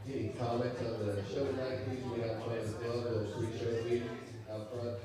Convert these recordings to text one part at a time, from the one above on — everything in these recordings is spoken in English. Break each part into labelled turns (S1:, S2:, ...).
S1: Any comments on the show tonight, please? We have fun as well. A little pre-show meeting out front.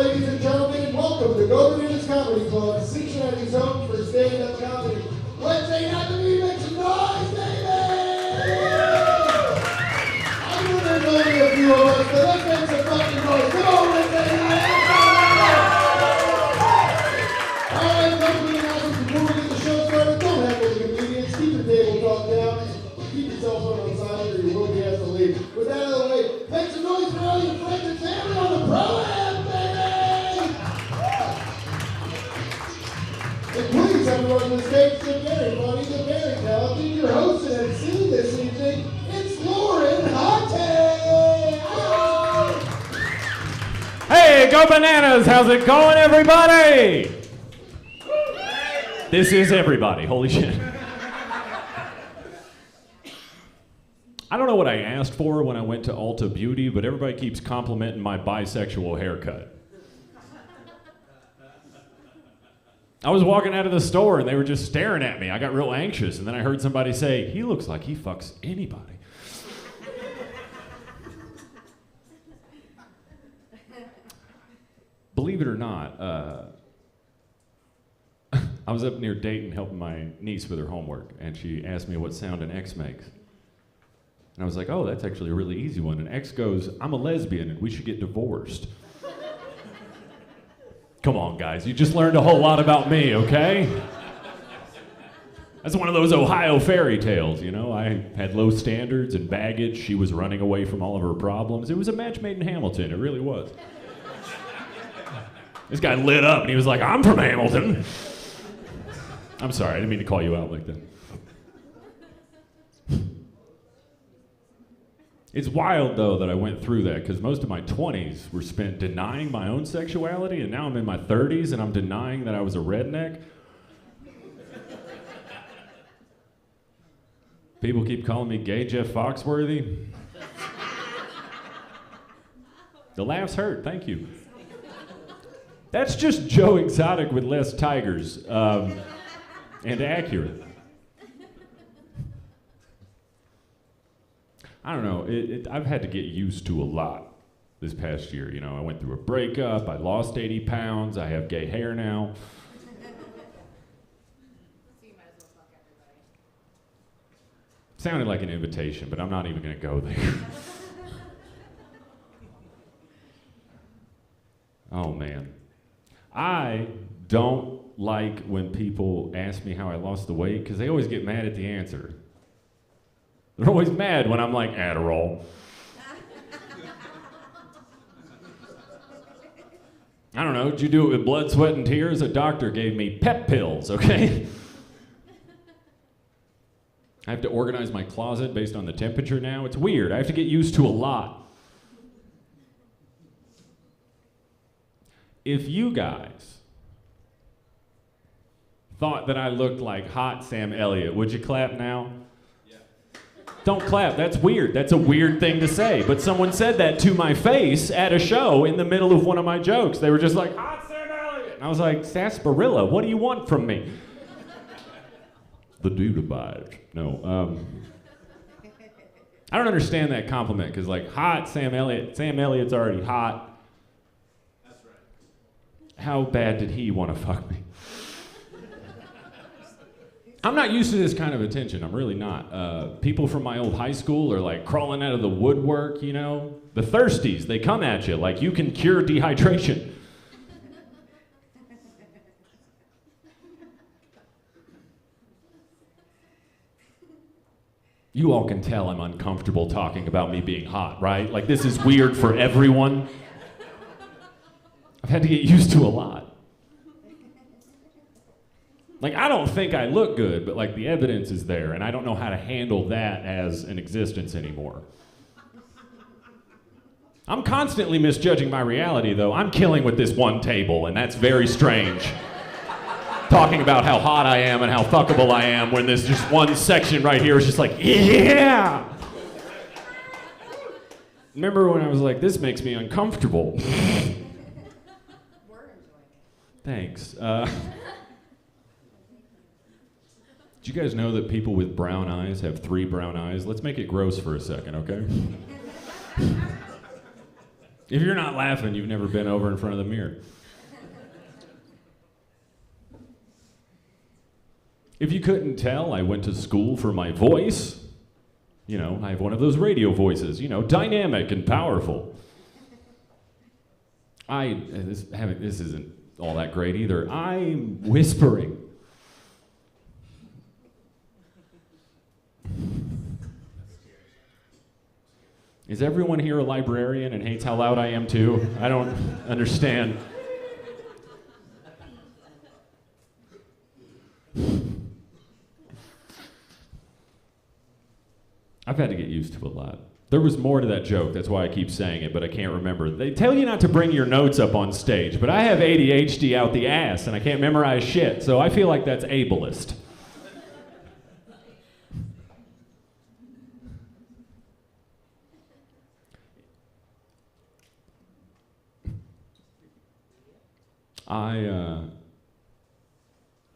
S2: ladies and gentlemen, and welcome to Go Bananas Comedy Club, Cincinnati's home for stand-up comedy. Wednesday night, make some noise, baby! I know there's only a few of us, but let's make some fucking noise. Come on, Wednesday night! Alright, couple of announcements before we get the show started. Don't have any comedians. Keep the table talk down. Keep your cell phone on silent or you will be asked to leave. With that out of the way, make some noise for all your friends and family on the Pro-Am, baby! And please, everyone on the stage, the very funny, the very talented, your host and MC this evening, it's Lauren Harte!
S3: Hey, Go Bananas! How's it going, everybody? This is everybody. Holy shit. I don't know what I asked for when I went to Ulta Beauty, but everybody keeps complimenting my bisexual haircut. I was walking out of the store and they were just staring at me. I got real anxious, and then I heard somebody say, "He looks like he fucks anybody." Believe it or not, I was up near Dayton helping my niece with her homework, and she asked me what sound an X makes. And I was like, oh, that's actually a really easy one. And X goes, I'm a lesbian and we should get divorced. Come on, guys, you just learned a whole lot about me, okay? That's one of those Ohio fairy tales, you know? I had low standards and baggage. She was running away from all of her problems. It was a match made in Hamilton, it really was. This guy lit up and he was like, I'm from Hamilton. I'm sorry, I didn't mean to call you out like that. It's wild, though, that I went through that, because most of my 20s were spent denying my own sexuality, and now I'm in my 30s and I'm denying that I was a redneck. People keep calling me gay Jeff Foxworthy. The laughs hurt, thank you. That's just Joe Exotic with less tigers, and accurate. I don't know, I've had to get used to a lot this past year. You know, I went through a breakup, I lost 80 pounds, I have gay hair now.
S4: So you might as well fuck everybody.
S3: Sounded like an invitation, but I'm not even gonna go there. Oh man. I don't like when people ask me how I lost the weight, because they always get mad at the answer. They're always mad when I'm like, Adderall. I don't know, did you do it with blood, sweat, and tears? A doctor gave me pep pills, okay? I have to organize my closet based on the temperature now. It's weird, I have to get used to a lot. If you guys thought that I looked like hot Sam Elliott, would you clap now? Don't clap, that's weird. That's a weird thing to say. But someone said that to my face at a show in the middle of one of my jokes. They were just like, hot Sam Elliott. And I was like, sarsaparilla, what do you want from me? The dude abides. No, I don't understand that compliment, because like, hot Sam Elliott's already hot.
S5: That's right.
S3: How bad did he want to fuck me? I'm not used to this kind of attention, I'm really not. People from my old high school are like crawling out of the woodwork, you know? The thirsties, they come at you like you can cure dehydration. You all can tell I'm uncomfortable talking about me being hot, right? Like this is weird for everyone. I've had to get used to a lot. Like, I don't think I look good, but like the evidence is there, and I don't know how to handle that as an existence anymore. I'm constantly misjudging my reality, though. I'm killing with this one table, and that's very strange. Talking about how hot I am and how fuckable I am when there's just one section right here is just like, yeah! Remember when I was like, this makes me uncomfortable?
S4: We're enjoying it.
S3: Thanks. Do you guys know that people with brown eyes have 3 brown eyes? Let's make it gross for a second, okay? If you're not laughing, you've never been over in front of the mirror. If you couldn't tell, I went to school for my voice. You know, I have one of those radio voices, you know, dynamic and powerful. This isn't all that great either. I'm whispering. Is everyone here a librarian and hates how loud I am too? I don't understand. I've had to get used to a lot. There was more to that joke, that's why I keep saying it, but I can't remember. They tell you not to bring your notes up on stage, but I have ADHD out the ass and I can't memorize shit, so I feel like that's ableist. I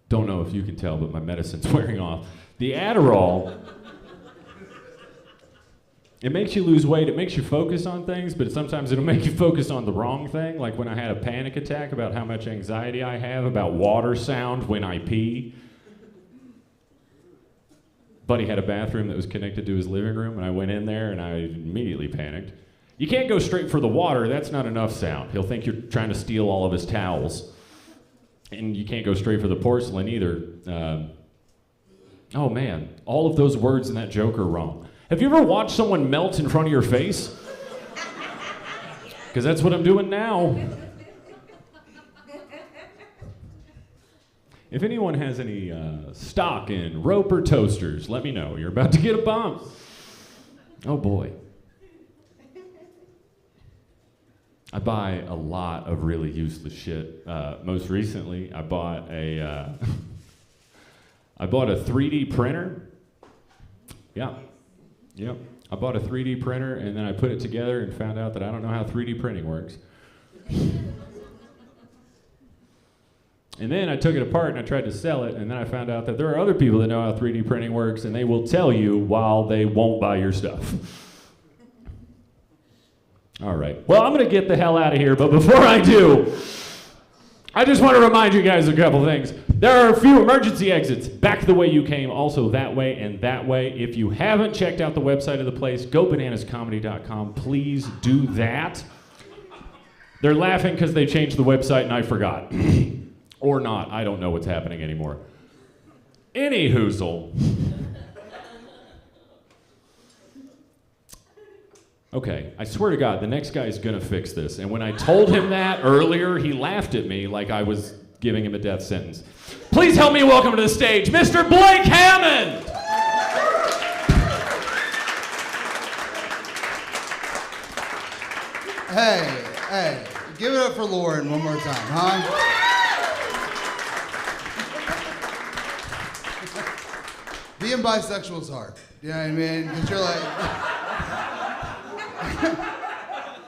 S3: don't know if you can tell, but my medicine's wearing off. The Adderall, it makes you lose weight, it makes you focus on things, but sometimes it'll make you focus on the wrong thing, like when I had a panic attack about how much anxiety I have about water sound when I pee. Buddy had a bathroom that was connected to his living room, and I went in there and I immediately panicked. You can't go straight for the water, that's not enough sound. He'll think you're trying to steal all of his towels. And you can't go straight for the porcelain either. Oh man, all of those words in that joke are wrong. Have you ever watched someone melt in front of your face? Because that's what I'm doing now. If anyone has any stock in Roper toasters, let me know. You're about to get a bump. Oh boy. I buy a lot of really useless shit. Most recently, I bought a 3D printer. Yeah. Yep. I bought a 3D printer and then I put it together and found out that I don't know how 3D printing works. And then I took it apart and I tried to sell it, and then I found out that there are other people that know how 3D printing works, and they will tell you while they won't buy your stuff. All right. Well, I'm going to get the hell out of here, but before I do, I just want to remind you guys a couple things. There are a few emergency exits back the way you came, also that way and that way. If you haven't checked out the website of the place, gobananascomedy.com. Please do that. They're laughing because they changed the website and I forgot. Or not. I don't know what's happening anymore. Any hoozle. Okay, I swear to God, the next guy's gonna fix this. And when I told him that earlier, he laughed at me like I was giving him a death sentence. Please help me welcome to the stage, Mr. Blake Hammond!
S4: Hey, give it up for Lauren one more time, huh? Being bisexual is hard, you know what I mean?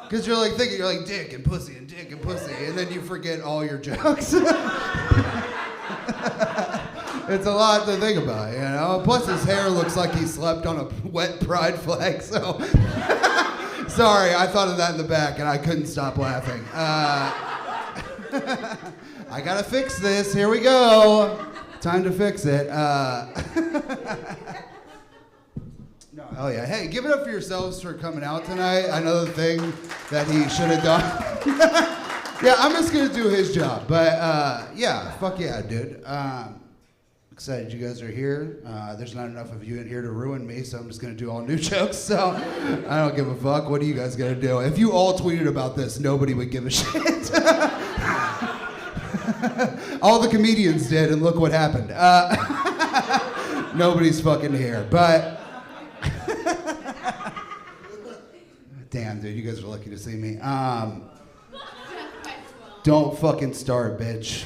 S4: Because you're like thinking, you're like dick and pussy, and then you forget all your jokes. It's a lot to think about, you know? Plus his hair looks like he slept on a wet pride flag, so. Sorry, I thought of that in the back and I couldn't stop laughing. I gotta fix this, here we go. Time to fix it. No, hell yeah. Hey, give it up for yourselves for coming out tonight. Another thing that he should have done. Yeah, I'm just gonna do his job. But yeah, fuck yeah, dude. Excited you guys are here. There's not enough of you in here to ruin me, so I'm just gonna do all new jokes. So I don't give a fuck. What are you guys gonna do? If you all tweeted about this, nobody would give a shit. All the comedians did, and look what happened. Nobody's fucking here, but. Damn, dude, you guys are lucky to see me. Don't fucking start, bitch.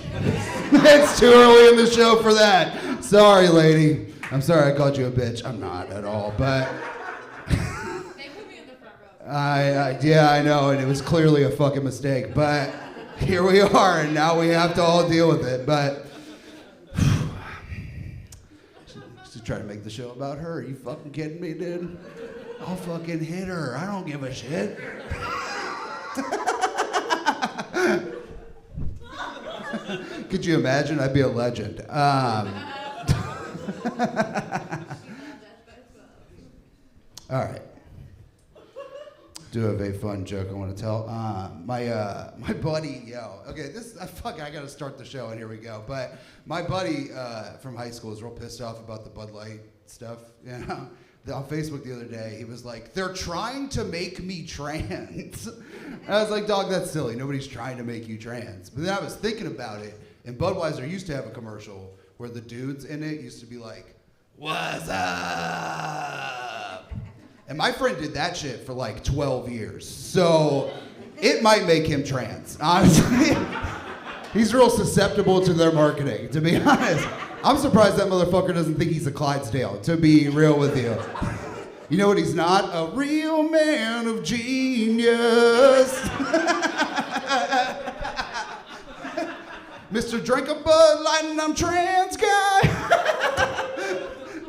S4: It's too early in the show for that. Sorry, lady. I'm sorry I called you a bitch. I'm not at all, but.
S6: They put me in the front row.
S4: Yeah, I know, and it was clearly a fucking mistake, but here we are, and now we have to all deal with it, but. Just try to make the show about her. Are you fucking kidding me, dude? I'll fucking hit her. I don't give a shit. Could you imagine? I'd be a legend. All right. Do have a fun joke I want to tell. My buddy, okay, I gotta start the show, and here we go. But my buddy from high school is real pissed off about the Bud Light stuff. You know, on Facebook the other day, he was like, "They're trying to make me trans." I was like, "Dog, that's silly. Nobody's trying to make you trans." But then I was thinking about it, and Budweiser used to have a commercial where the dudes in it used to be like, "What's up?" And my friend did that shit for like 12 years. So it might make him trans, honestly. He's real susceptible to their marketing, to be honest. I'm surprised that motherfucker doesn't think he's a Clydesdale, to be real with you. You know what he's not? A real man of genius. Mr. Drink a Bud Light and I'm trans guy.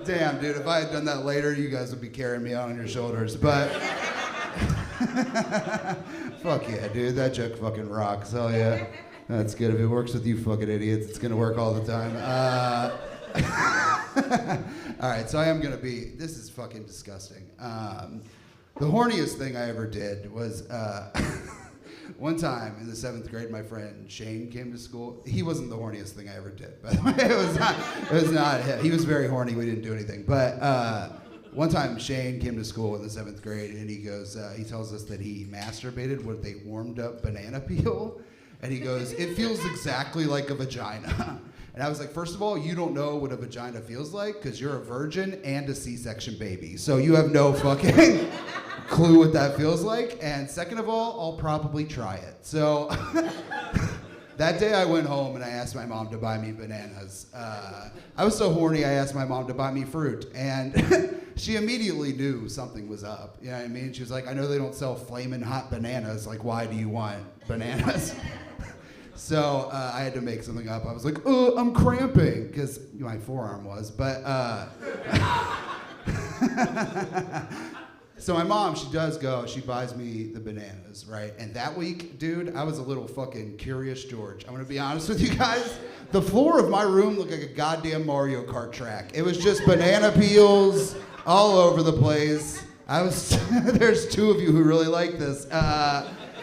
S4: Damn, dude, if I had done that later, you guys would be carrying me out on your shoulders. But fuck yeah, dude, that joke fucking rocks. Hell yeah. That's good. If it works with you fucking idiots, it's gonna work all the time. All right, so I am gonna be, this is fucking disgusting. The horniest thing I ever did was, one time in the 7th grade, my friend Shane came to school. He wasn't the horniest thing I ever did, by the way. It was not him. He was very horny. We didn't do anything. But one time Shane came to school in the 7th grade, and he goes, he tells us that he masturbated with a warmed up banana peel. And he goes, "It feels exactly like a vagina." And I was like, first of all, you don't know what a vagina feels like because you're a virgin and a C-section baby. So you have no fucking clue what that feels like. And second of all, I'll probably try it. So that day I went home and I asked my mom to buy me bananas. I was so horny, I asked my mom to buy me fruit. And she immediately knew something was up. You know what I mean? She was like, "I know they don't sell flaming hot bananas. Like, why do you want bananas?" So I had to make something up. I was like, "I'm cramping," because my forearm was. But so my mom, she does go. She buys me the bananas, right? And that week, dude, I was a little fucking Curious George. I'm gonna be honest with you guys. The floor of my room looked like a goddamn Mario Kart track. It was just banana peels all over the place. There's two of you who really like this.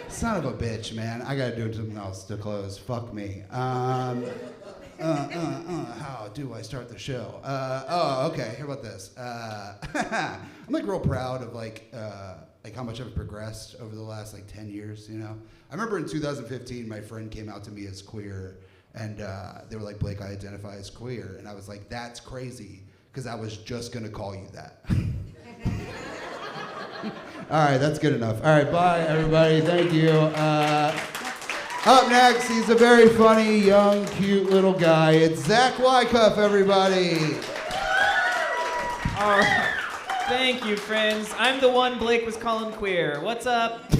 S4: Son of a bitch, man. I gotta do something else to close. Fuck me. How do I start the show? Okay, here about this. I'm like real proud of like how much I've progressed over the last like 10 years, you know? I remember in 2015, my friend came out to me as queer, and they were like, "Blake, I identify as queer." And I was like, "That's crazy," because I was just gonna call you that. All right, that's good enough. All right, bye, everybody. Thank you. Up next, he's a very funny, young, cute little guy. It's Zach Wycuff, everybody.
S7: Oh, thank you, friends. I'm the one Blake was calling queer. What's up?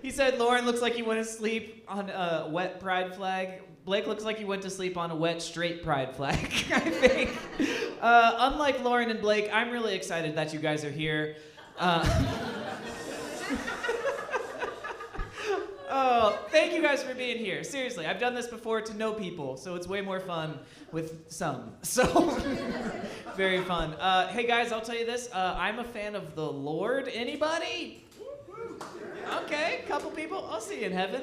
S7: He said Lauren looks like he went to sleep on a wet pride flag. Blake looks like he went to sleep on a wet, straight pride flag, I think. Unlike Lauren and Blake, I'm really excited that you guys are here. Oh, thank you guys for being here. Seriously, I've done this before to know people, so it's way more fun with some. So, very fun. Hey guys, I'll tell you this. I'm a fan of the Lord. Anybody? Okay, couple people. I'll see you in heaven.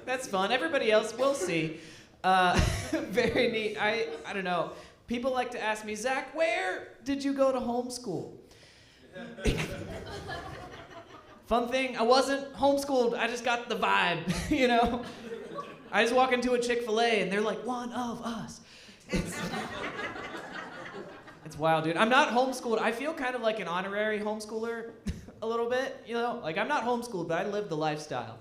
S7: That's fun. Everybody else, we'll see. Very neat. I don't know. People like to ask me, "Zach, where did you go to homeschool?" Fun thing, I wasn't homeschooled. I just got the vibe, you know? I just walk into a Chick-fil-A and they're like, "One of us." It's wild, dude. I'm not homeschooled. I feel kind of like an honorary homeschooler a little bit, you know? Like, I'm not homeschooled, but I live the lifestyle.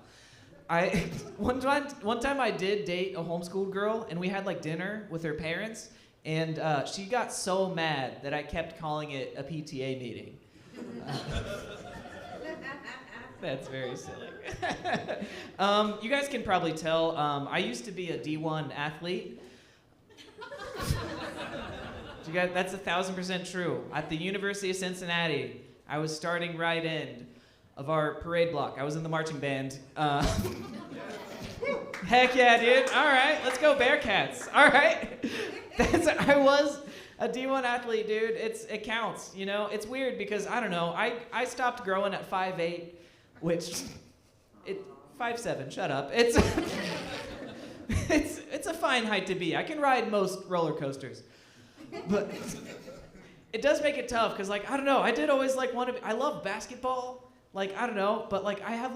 S7: One time I did date a homeschooled girl, and we had like dinner with her parents, and she got so mad that I kept calling it a PTA meeting. That's very silly. You guys can probably tell, I used to be a D1 athlete. You guys, that's 1,000% true. At the University of Cincinnati, I was starting right end of our parade block. I was in the marching band. Heck yeah, dude. All right, let's go Bearcats. All right. I was a D1 athlete, dude. It counts, you know? It's weird because, I don't know, I stopped growing at 5'8", which, 5'7", shut up. It's a fine height to be. I can ride most roller coasters. But it does make it tough because, like, I don't know, I did always, like, want to, I love basketball. Like, I don't know, but, like, I have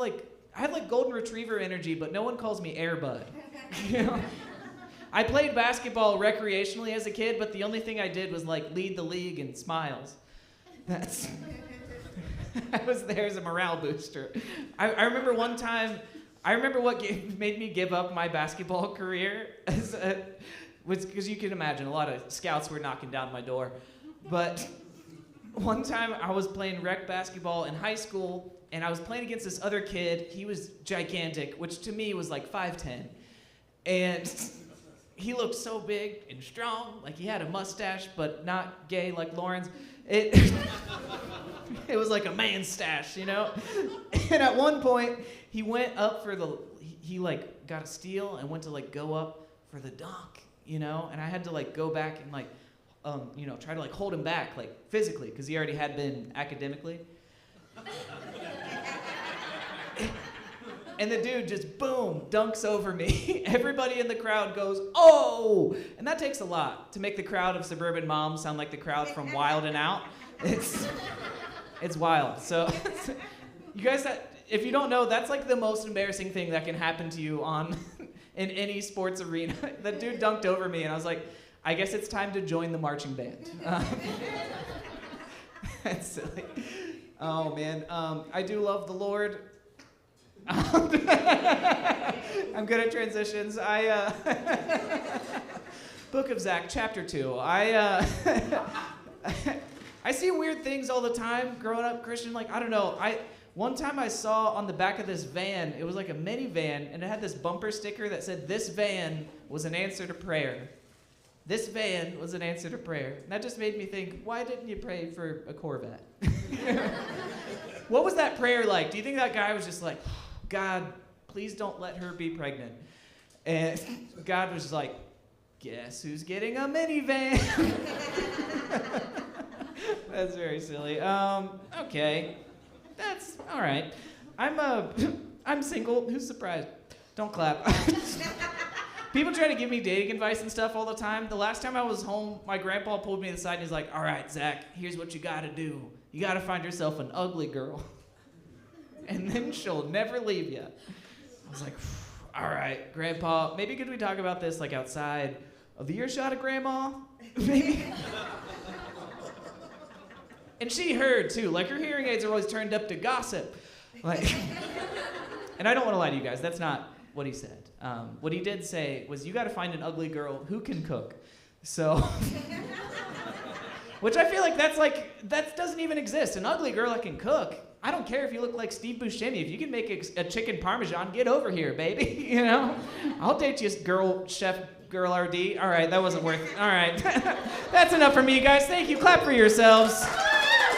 S7: golden retriever energy, but no one calls me Air Bud. You know? I played basketball recreationally as a kid, but the only thing I did was, like, lead the league in smiles. I was there as a morale booster. I remember one time, what made me give up my basketball career was because you can imagine a lot of scouts were knocking down my door. But one time I was playing rec basketball in high school, and I was playing against this other kid. He was gigantic, which to me was like 5'10". And he looked so big and strong, like he had a mustache, but not gay like Lauren's. It was like a man stash, you know? And at one point, he went up for he like got a steal and went to like go up for the dunk, you know? And I had to like go back and like, you know, try to like hold him back, like physically, because he already had been academically. And the dude just, boom, dunks over me. Everybody in the crowd goes, oh! And that takes a lot to make the crowd of suburban moms sound like the crowd from Wild 'N Out. It's wild. So you guys, if you don't know, that's like the most embarrassing thing that can happen to you in any sports arena. That dude dunked over me, and I was like, I guess it's time to join the marching band. That's silly. Oh, man. I do love the Lord. I'm good at transitions. Book of Zach, chapter 2. I see weird things all the time growing up Christian. Like, I don't know. One time I saw on the back of this van, it was like a minivan, and it had this bumper sticker that said, "This van was an answer to prayer." This van was an answer to prayer. And that just made me think, why didn't you pray for a Corvette? What was that prayer like? Do you think that guy was just like, God, please don't let her be pregnant? And God was like, guess who's getting a minivan? That's very silly. Okay. That's all right. I'm single. Who's surprised? Don't clap. People try to give me dating advice and stuff all the time. The last time I was home, my grandpa pulled me aside and he's like, all right, Zach, here's what you gotta do. You gotta find yourself an ugly girl. And then she'll never leave you. I was like, all right, Grandpa, maybe could we talk about this like outside of the earshot of Grandma? Maybe. And she heard too. Like her hearing aids are always turned up to gossip. Like, and I don't want to lie to you guys. That's not what he said. What he did say was, you got to find an ugly girl who can cook. So, which I feel like that doesn't even exist. An ugly girl that can cook. I don't care if you look like Steve Buscemi. If you can make a chicken parmesan, get over here, baby. You know, I'll date you, chef girl RD. All right, that wasn't worth it. All right, that's enough for me, guys. Thank you. Clap for yourselves.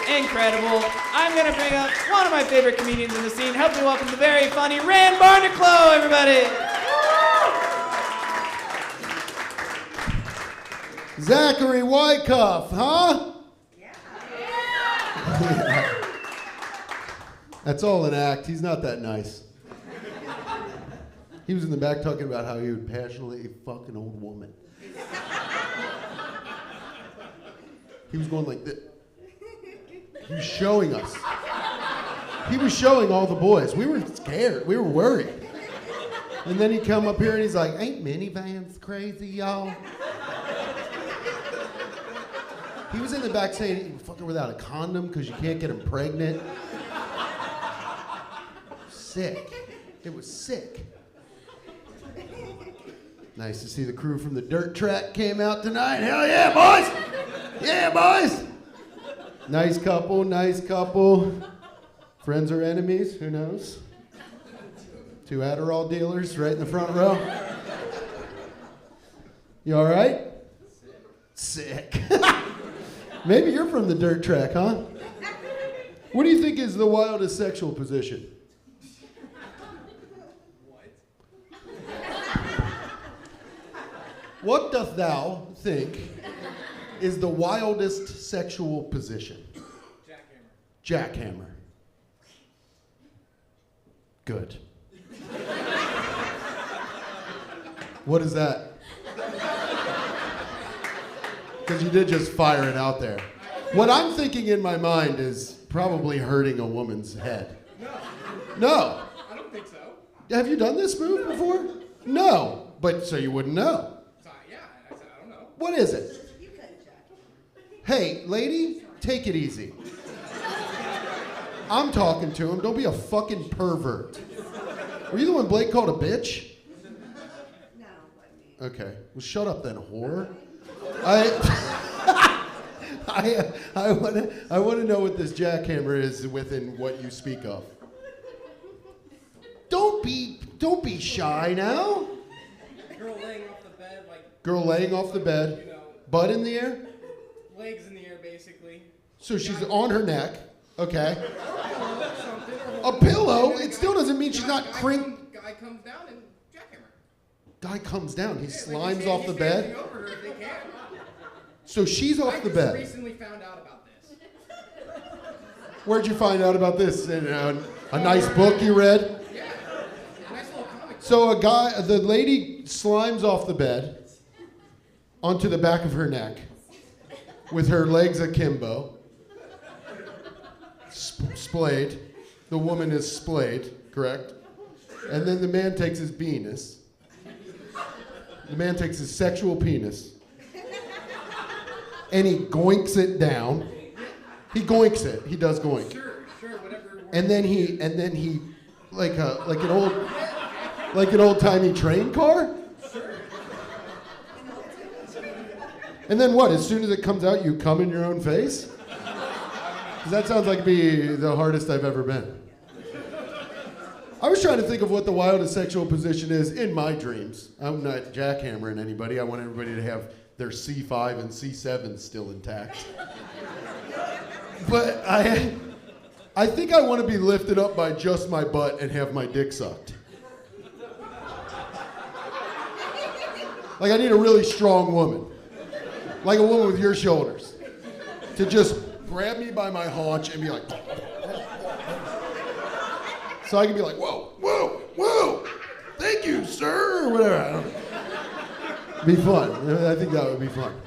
S7: Incredible. I'm gonna bring up one of my favorite comedians in the scene. Help me welcome the very funny Rand Barnacle, everybody.
S2: Zachary Wyckoff, huh? Yeah. That's all an act. He's not that nice. He was in the back talking about how he would passionately fuck an old woman. He was going like this. He was showing us. He was showing all the boys. We were scared. We were worried. And then he'd come up here and he's like, ain't minivans crazy, y'all? He was in the back saying, you fuck her without a condom because you can't get him pregnant. Sick. It was sick. Nice to see the crew from the Dirt Track came out tonight. Hell yeah, boys! Yeah, boys! Nice couple, nice couple. Friends or enemies, who knows? 2 Adderall dealers right in the front row. You all right? Sick. Maybe you're from the Dirt Track, huh? What do you think is the wildest sexual position? What doth thou think is the wildest sexual position? Jackhammer. Good. What is that? Because you did just fire it out there. What I'm thinking in my mind is probably hurting a woman's head. No.
S5: I don't think so.
S2: Have you done this move before? No. But so you wouldn't know.
S5: Yeah, I said I don't know.
S2: What is it? Hey, lady, take it easy. I'm talking to him. Don't be a fucking pervert. Were you the one Blake called a bitch?
S8: No, what me?
S2: Okay. Well, shut up then, whore. I want to know what this jackhammer is within what you speak of. Don't be shy now.
S5: Girl laying off the bed, like,
S2: Girl laying off the bed,
S5: you know,
S2: butt in the air.
S5: legs in the air, basically.
S2: So she's on her neck. Okay.
S5: Something.
S2: A pillow. It still doesn't mean she's not crank.
S5: Guy comes down and jackhammer.
S2: Guy comes down. He
S5: Yeah,
S2: slimes
S5: he's
S2: off the
S5: standing
S2: bed.
S5: over her if they can.
S2: So she's off
S5: I
S2: the
S5: just
S2: bed.
S5: recently found out about this.
S2: Where'd you find out about this? In a nice book you read?
S5: Yeah. Nice little comic.
S2: So the lady slimes off the bed onto the back of her neck with her legs akimbo, splayed. The woman is splayed, correct? And then the man takes his penis. The man takes his sexual penis and he goinks it down. He goinks it. He does goink.
S5: Sure, whatever.
S2: And then he like an old-timey train car? And then what? As soon as it comes out, you come in your own face? Because that sounds like be the hardest I've ever been. I was trying to think of what the wildest sexual position is in my dreams. I'm not jackhammering anybody. I want everybody to have their C5 and C7 still intact. But I think I want to be lifted up by just my butt and have my dick sucked. Like I need a really strong woman. Like a woman with your shoulders. To just grab me by my haunch and be like... So I can be like, whoa, whoa, whoa, thank you, sir, or whatever. I don't know. Be fun. I think that would be fun.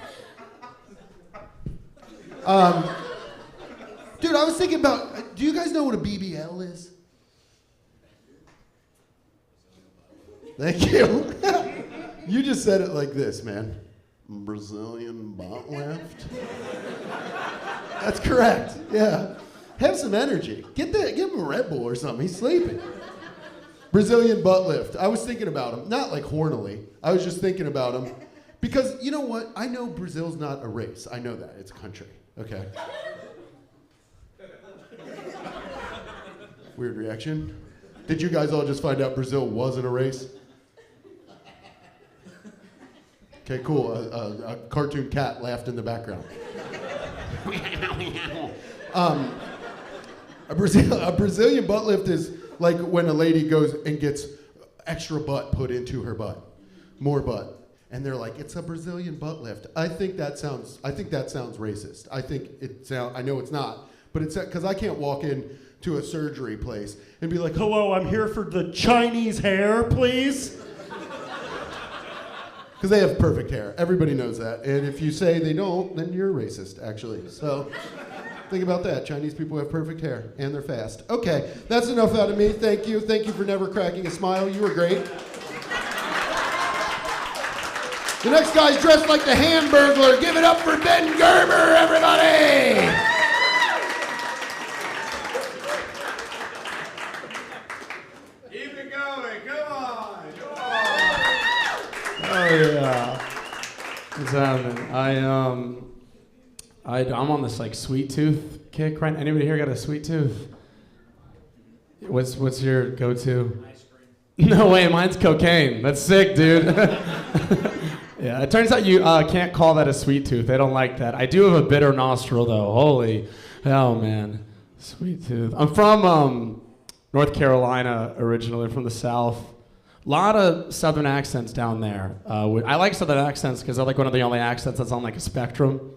S2: Dude, I was thinking about, do you guys know what a BBL is? Thank you. You just said it like this, man. Brazilian butt lift. That's correct, yeah. Have some energy. Give him a Red Bull or something. He's sleeping. Brazilian butt lift. I was thinking about him. Not like hornily. I was just thinking about him. Because you know what? I know Brazil's not a race. I know that. It's a country. Okay. Weird reaction. Did you guys all just find out Brazil wasn't a race? Okay, cool. A cartoon cat laughed in the background. A Brazilian butt lift is like when a lady goes and gets extra butt put into her butt, more butt, and they're like, "It's a Brazilian butt lift." I think that sounds racist. I know it's not, but it's because I can't walk in to a surgery place and be like, "Hello, I'm here for the Chinese hair, please." Because they have perfect hair. Everybody knows that. And if you say they don't, then you're racist, actually. So think about that. Chinese people have perfect hair, and they're fast. Okay, that's enough out of me. Thank you. Thank you for never cracking a smile. You were great. The next guy's dressed like the Hamburglar. Give it up for Ben Gerber, everybody!
S5: Keep it going. Come on.
S9: Oh yeah. What's happening? I'm on this like sweet tooth kick right now. Anybody here got a sweet tooth? What's your go-to? Ice cream. No way, mine's cocaine. That's sick, dude. Yeah, it turns out you can't call that a sweet tooth. They don't like that. I do have a bitter nostril though. Holy hell, man. Sweet tooth. I'm from North Carolina originally, from the South. A lot of Southern accents down there. I like Southern accents because they're like one of the only accents that's on like a spectrum.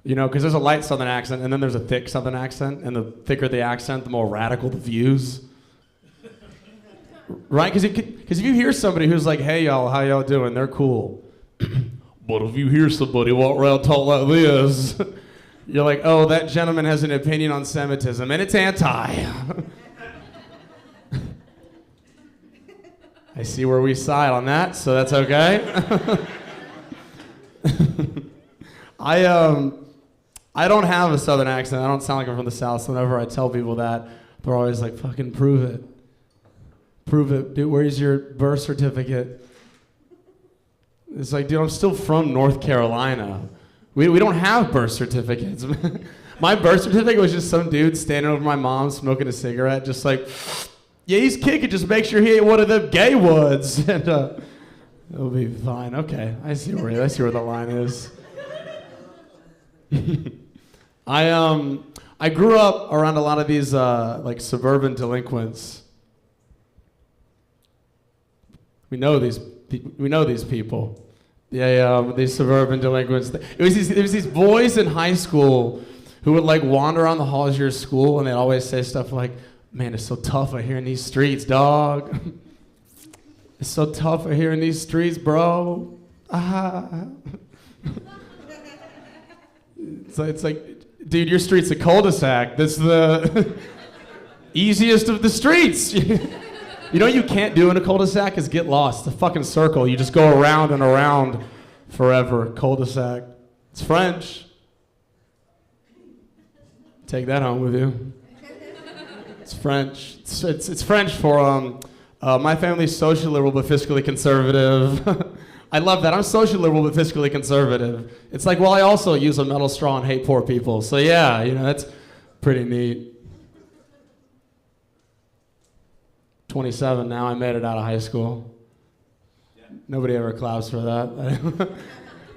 S9: You know, because there's a light Southern accent and then there's a thick Southern accent, and the thicker the accent, the more radical the views. Right? Because if you hear somebody who's like, hey y'all, how y'all doing? They're cool. But if you hear somebody walk around talk like this, you're like, oh, that gentleman has an opinion on Semitism, and it's anti. I see where we side on that, so that's okay. I don't have a Southern accent. I don't sound like I'm from the South, so whenever I tell people that, they're always like, fucking prove it. Prove it. Dude, where's your birth certificate? It's like, dude, I'm still from North Carolina. We don't have birth certificates. My birth certificate was just some dude standing over my mom smoking a cigarette, just like, yeah, he's kicking, just make sure he ain't one of them gay woods. And it'll be fine. Okay, I see where the line is. I grew up around a lot of these like suburban delinquents. We know these people. Yeah, these suburban delinquents. It was these boys in high school who would like wander around the halls of your school, and they'd always say stuff like, man, it's so tough out here in these streets, dog. It's so tough out here in these streets, bro. Ah. So it's like, dude, your street's a cul-de-sac. That's the easiest of the streets. You know what you can't do in a cul-de-sac is get lost. It's a fucking circle. You just go around and around forever. Cul-de-sac. It's French. Take that home with you. It's French. It's French for my family's social liberal but fiscally conservative. I love that. I'm social liberal but fiscally conservative. It's like, well, I also use a metal straw and hate poor people. So yeah, you know, that's pretty neat. 27 now. I made it out of high school. Nobody ever claps for that.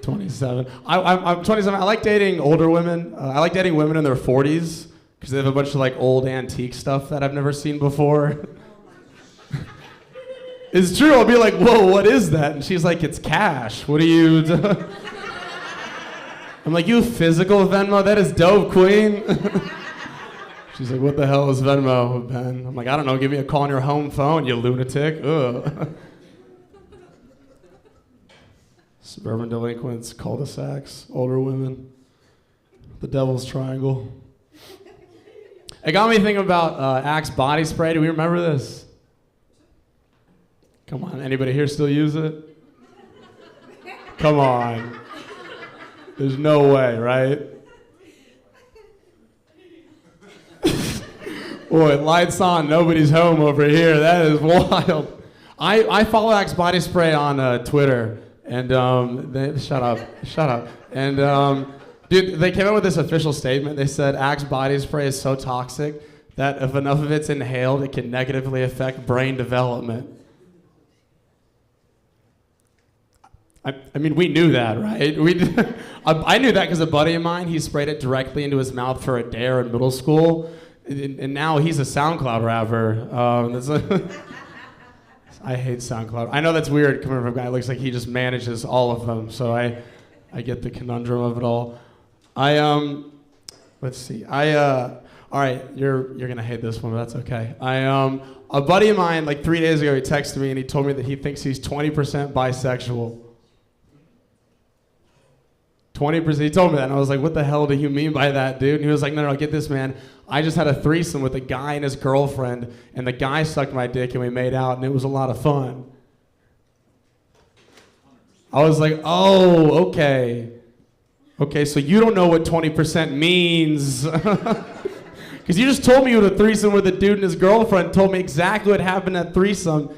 S9: 27. I'm 27. I like dating older women. I like dating women in their 40s because they have a bunch of like old antique stuff that I've never seen before. It's true. I'll be like, whoa, what is that? And she's like, it's cash. What do you do? I'm like, you physical Venmo? That is dope, queen. She's like, what the hell is Venmo, Ben? I'm like, I don't know. Give me a call on your home phone, you lunatic. Ugh. Suburban delinquents, cul-de-sacs, older women, the devil's triangle. It got me thinking about Axe body spray. Do we remember this? Come on, anybody here still use it? Come on. There's no way, right? Boy, lights on, nobody's home over here. That is wild. I follow Axe body spray on Twitter. And shut up. And dude, they came out with this official statement. They said Axe body spray is so toxic that if enough of it's inhaled, it can negatively affect brain development. I mean, we knew that, right? I knew that because a buddy of mine, he sprayed it directly into his mouth for a dare in middle school, and now he's a SoundCloud rapper. I hate SoundCloud. I know that's weird coming from a guy who looks like he just manages all of them, so I get the conundrum of it all. Let's see. All right, you're gonna hate this one, but that's okay. A buddy of mine, like 3 days ago, he texted me and he told me that he thinks he's 20% bisexual. 20%, he told me that, and I was like, what the hell do you mean by that, dude? And he was like, no, get this, man. I just had a threesome with a guy and his girlfriend, and the guy sucked my dick, and we made out, and it was a lot of fun. I was like, oh, okay. Okay, so you don't know what 20% means. Because you just told me you had a threesome with a dude and his girlfriend, told me exactly what happened at threesome.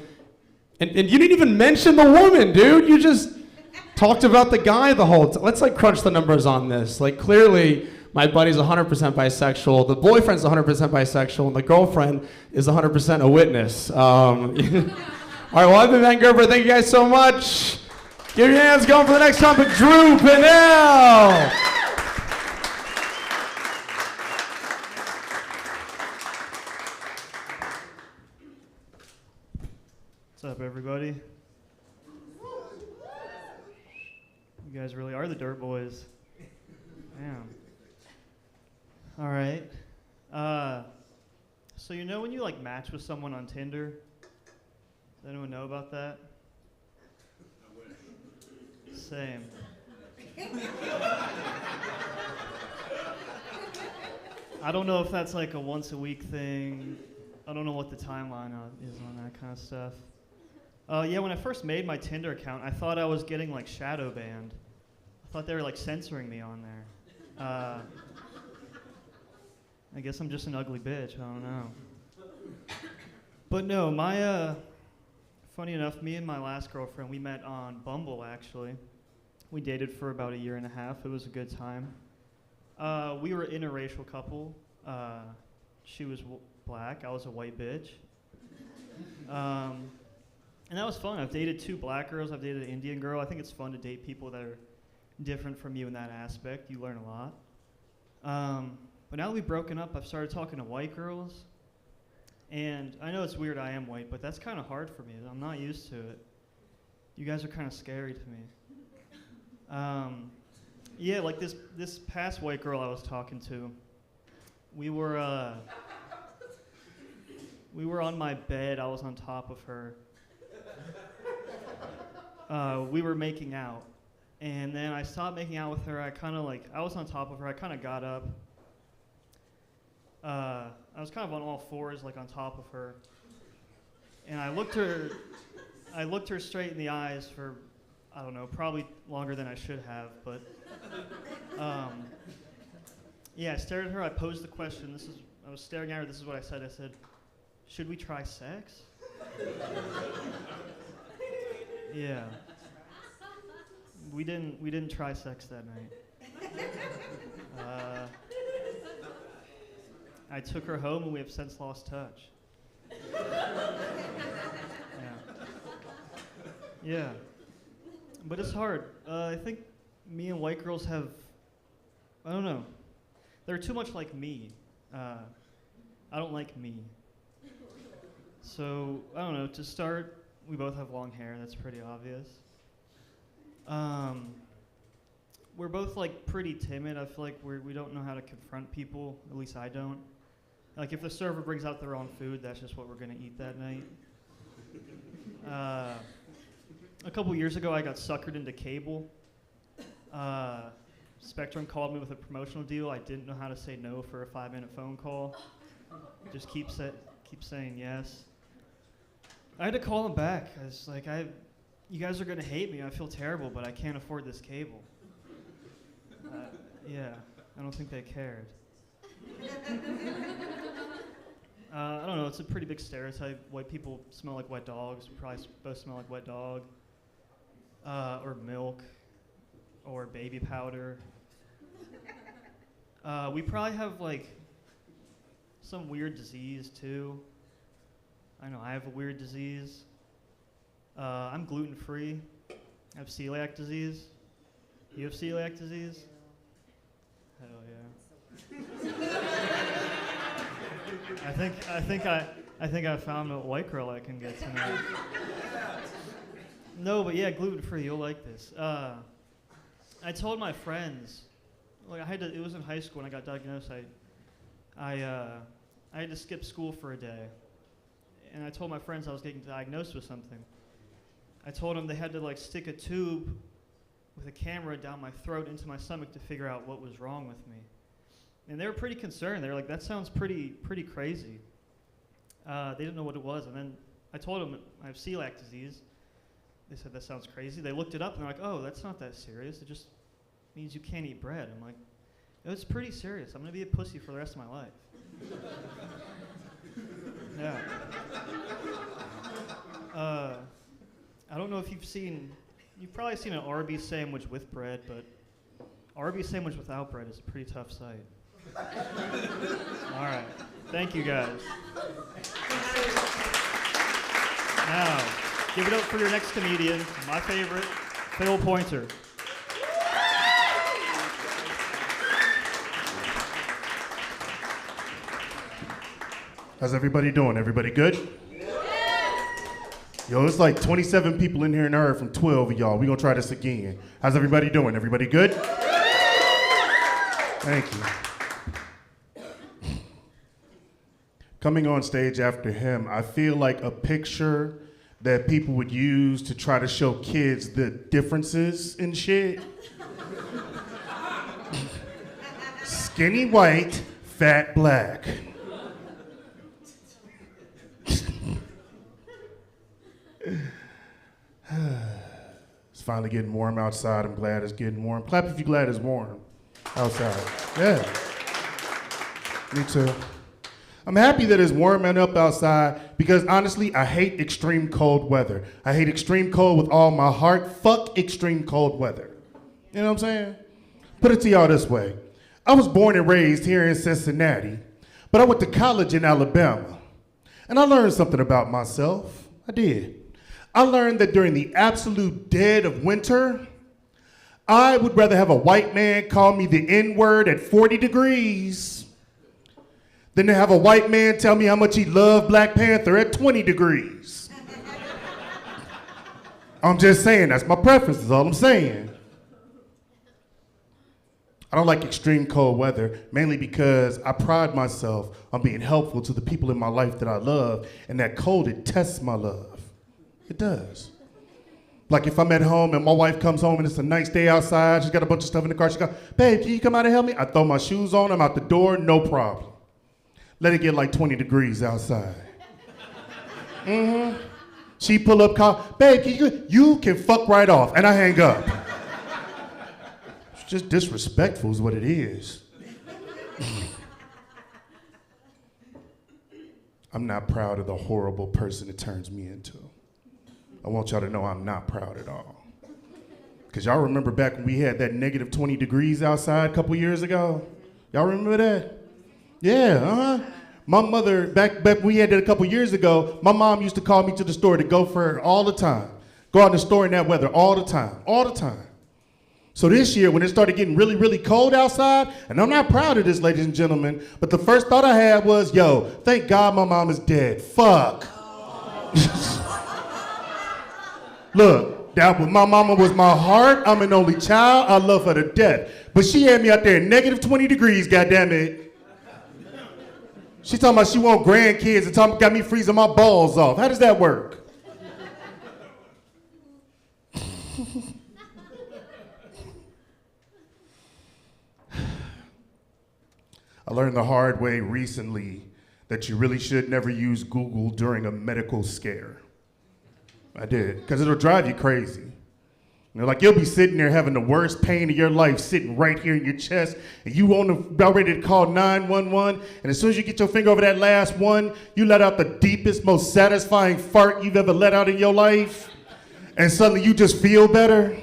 S9: And you didn't even mention the woman, dude. You just talked about the guy the whole time. Let's like crunch the numbers on this. Like clearly my buddy's 100% bisexual, the boyfriend's 100% bisexual, and the girlfriend is 100% a witness. All right, well, I've been Ben Gerber. Thank you guys so much. Give your hands going for the next topic, Drew Pinnell.
S10: everybody? You guys really are the Dirt Boys. Damn. All right. So you know when you like match with someone on Tinder? Does anyone know about that?
S5: I wish.
S10: Same. I don't know if that's like a once a week thing. I don't know what the timeline is on that kind of stuff. Yeah, when I first made my Tinder account, I thought I was getting like shadow banned. I thought they were like censoring me on there. I guess I'm just an ugly bitch. I don't know. But no, funny enough, me and my last girlfriend, we met on Bumble actually. We dated for about 1.5 years. It was a good time. We were an interracial couple. She was black. I was a white bitch. And that was fun. I've dated 2 black girls. I've dated an Indian girl. I think it's fun to date people that are different from you in that aspect. You learn a lot. But now that we've broken up, I've started talking to white girls. And I know it's weird I am white, but that's kind of hard for me. I'm not used to it. You guys are kind of scary to me. Yeah, like this past white girl I was talking to, we were on my bed. I was on top of her. We were making out, and then I stopped making out with her. I was on top of her. I kind of got up. I was kind of on all fours, like on top of her, and I looked her straight in the eyes for, I don't know, probably longer than I should have, but yeah, I stared at her. I posed the question. I was staring at her. This is what I said. I said, "Should we try sex?" Yeah. We didn't try sex that night. I took her home and we have since lost touch. Yeah. But it's hard. I think me and white girls have, I don't know, they're too much like me. I don't like me. So, I don't know, to start, we both have long hair, that's pretty obvious. We're both like pretty timid. I feel like we don't know how to confront people, at least I don't. Like if the server brings out their own food, that's just what we're gonna eat that night. A couple years ago, I got suckered into cable. Spectrum called me with a promotional deal. I didn't know how to say no for a 5-minute phone call. Just keep saying yes. I had to call them back. I was like, you guys are gonna hate me. I feel terrible, but I can't afford this cable. Yeah, I don't think they cared. I don't know, it's a pretty big stereotype. White people smell like wet dogs. We probably both smell like wet dog. Or milk. Or baby powder. We probably have like some weird disease too. I know I have a weird disease. I'm gluten-free. I have celiac disease. You have celiac disease? Hell yeah. I think I found a white girl I can get tonight. No, but yeah, gluten-free. You'll like this. I told my friends, like it was in high school when I got diagnosed. I had to skip school for a day, and I told my friends I was getting diagnosed with something. I told them they had to like stick a tube with a camera down my throat into my stomach to figure out what was wrong with me. And they were pretty concerned. They were like, that sounds pretty crazy. They didn't know what it was. And then I told them I have celiac disease. They said, that sounds crazy. They looked it up and they're like, oh, that's not that serious. It just means you can't eat bread. I'm like, it's pretty serious. I'm going to be a pussy for the rest of my life. Yeah. I don't know if you've probably seen an Arby's sandwich with bread, but Arby's sandwich without bread is a pretty tough sight. All right. Thank you, guys. Now, give it up for your next comedian, my favorite, Phil Pointer.
S11: How's everybody doing? Everybody good? Yo, it's like 27 people in here and I heard from 12 of y'all. We gonna try this again. How's everybody doing? Everybody good? Thank you. Coming on stage after him, I feel like a picture that people would use to try to show kids the differences in shit. Skinny white, fat black. It's finally getting warm outside. I'm glad it's getting warm. Clap if you're glad it's warm outside. Yeah. Me too. I'm happy that it's warming up outside because honestly, I hate extreme cold weather. I hate extreme cold with all my heart. Fuck extreme cold weather. You know what I'm saying? Put it to y'all this way. I was born and raised here in Cincinnati, but I went to college in Alabama. And I learned something about myself. I did. I learned that during the absolute dead of winter, I would rather have a white man call me the N-word at 40 degrees than to have a white man tell me how much he loved Black Panther at 20 degrees. I'm just saying, that's my preference, is all I'm saying. I don't like extreme cold weather, mainly because I pride myself on being helpful to the people in my life that I love, and that cold, it tests my love. It does. Like if I'm at home and my wife comes home and it's a nice day outside, she's got a bunch of stuff in the car, she goes, babe, can you come out and help me? I throw my shoes on, I'm out the door, no problem. Let it get like 20 degrees outside. She pull up, call, babe, you can fuck right off, and I hang up. It's just disrespectful is what it is. I'm not proud of the horrible person it turns me into. I want y'all to know I'm not proud at all. Because y'all remember back when we had that negative 20 degrees outside a couple years ago? Y'all remember that? Yeah, My mother, back when we had that a couple years ago, my mom used to call me to the store to go for her all the time. Go out in the store in that weather all the time. So this year, when it started getting really, really cold outside, and I'm not proud of this, ladies and gentlemen, but the first thought I had was, yo, thank God my mom is dead. Fuck. Look, my mama was my heart. I'm an only child. I love her to death. But she had me out there in negative 20 degrees, goddammit. She talking about she want grandkids and got me freezing my balls off. How does that work? I learned the hard way recently that you really should never use Google during a medical scare. I did, because it'll drive you crazy. You know, like you'll be sitting there having the worst pain of your life sitting right here in your chest, and you about ready to call 911, and as soon as you get your finger over that last one, you let out the deepest, most satisfying fart you've ever let out in your life, and suddenly you just feel better.